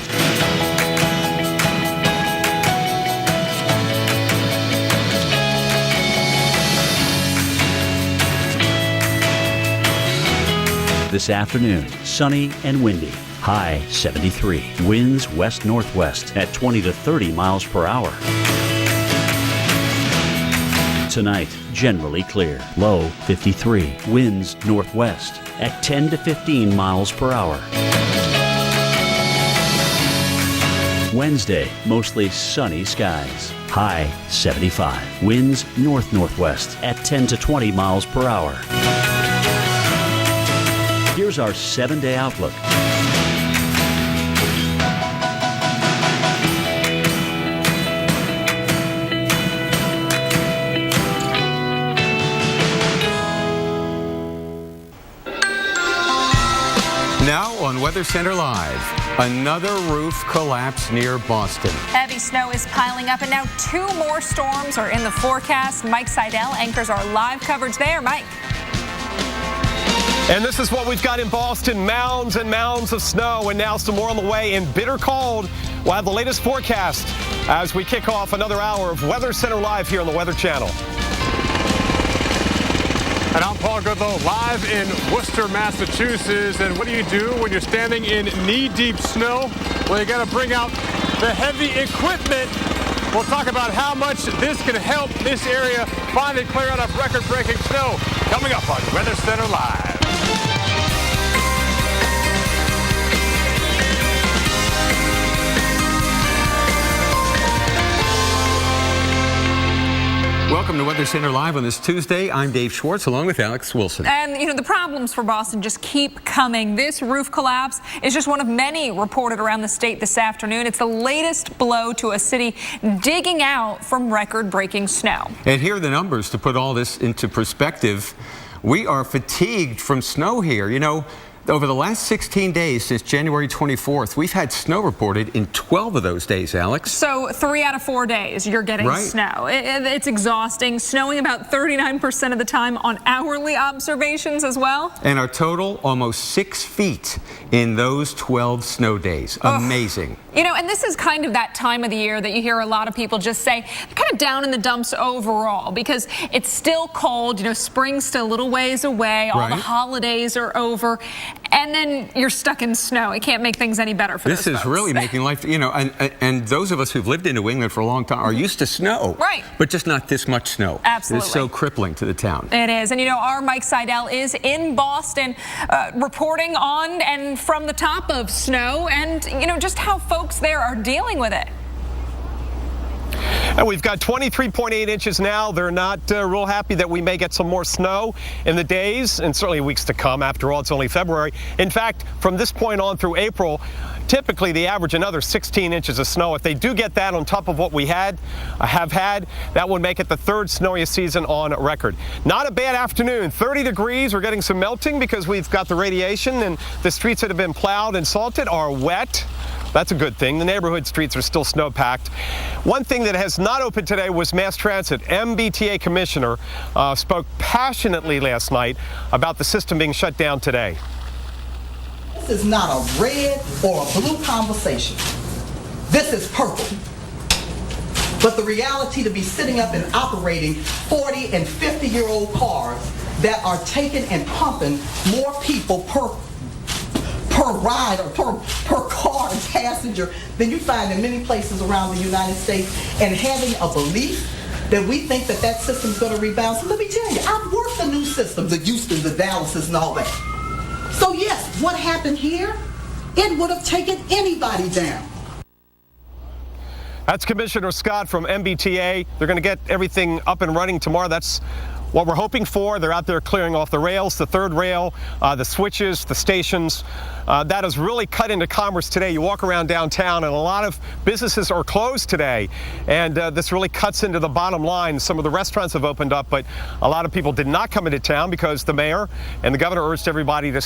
This afternoon, sunny and windy. High 73. Winds west-northwest at 20 to 30 miles per hour. Tonight, generally clear. Low 53. Winds northwest at 10 to 15 miles per hour. Wednesday, mostly sunny skies. High 75. Winds north-northwest at 10 to 20 miles per hour. Here's our 7-day outlook. Now on Weather Center Live, another roof collapse near Boston. Heavy snow is piling up, and now 2 more storms are in the forecast. Mike Seidel anchors our live coverage there. Mike. And this is what we've got in Boston, mounds and mounds of snow, and now some more on the way in bitter cold. We'll have the latest forecast as we kick off another hour of Weather Center Live here on the Weather Channel. And I'm Paul Goodlow, live in Worcester, Massachusetts. And what do you do when you're standing in knee-deep snow? Well, you got to bring out the heavy equipment. We'll talk about how much this can help this area finally clear out of record-breaking snow. Coming up on Weather Center Live. Welcome to Weather Center Live on this Tuesday. I'm Dave Schwartz along with Alex Wilson. And, the problems for Boston just keep coming. This roof collapse is just one of many reported around the state this afternoon. It's the latest blow to a city digging out from record-breaking snow. And here are the numbers to put all this into perspective. We are fatigued from snow here. Over the last 16 days since January 24th, we've had snow reported in 12 of those days, Alex. So 3 out of 4 days you're getting snow. It's exhausting. Snowing about 39% of the time on hourly observations as well. And our total, almost 6 feet in those 12 snow days. Amazing. And this is kind of that time of the year that you hear a lot of people just say kind of down in the dumps overall because it's still cold. Spring's still a little ways away. All the holidays are over. And then you're stuck in snow. It can't make things any better for this is really making life, and those of us who've lived in New England for a long time are used to snow. Right. But just not this much snow. Absolutely. It's so crippling to the town. It is. And our Mike Seidel is in Boston reporting on and from the top of snow and, just how folks there are dealing with it. And we've got 23.8 inches now. They're not real happy that we may get some more snow in the days and certainly weeks to come. After all, it's only February. In fact, from this point on through April, typically they average another 16 inches of snow. If they do get that on top of what we have had, that would make it the third snowiest season on record. Not a bad afternoon. 30 degrees. We're getting some melting because we've got the radiation and the streets that have been plowed and salted are wet. That's a good thing. The neighborhood streets are still snow-packed. One thing that has not opened today was mass transit. MBTA commissioner spoke passionately last night about the system being shut down today. This is not a red or a blue conversation. This is purple. But the reality to be sitting up and operating 40 and 50-year-old cars that are taking and pumping more people per ride or per car and passenger than you find in many places around the United States, and having a belief that we think that system's going to rebound. So let me tell you, I've worked the new systems, the Houston, the Dallases, and all that. So yes, what happened here, it would have taken anybody down. That's Commissioner Scott from MBTA. They're going to get everything up and running tomorrow. That's what we're hoping for. They're out there clearing off the rails, the third rail, the switches, the stations. That has really cut into commerce today. You walk around downtown and a lot of businesses are closed today. And this really cuts into the bottom line. Some of the restaurants have opened up, but a lot of people did not come into town because the mayor and the governor urged everybody to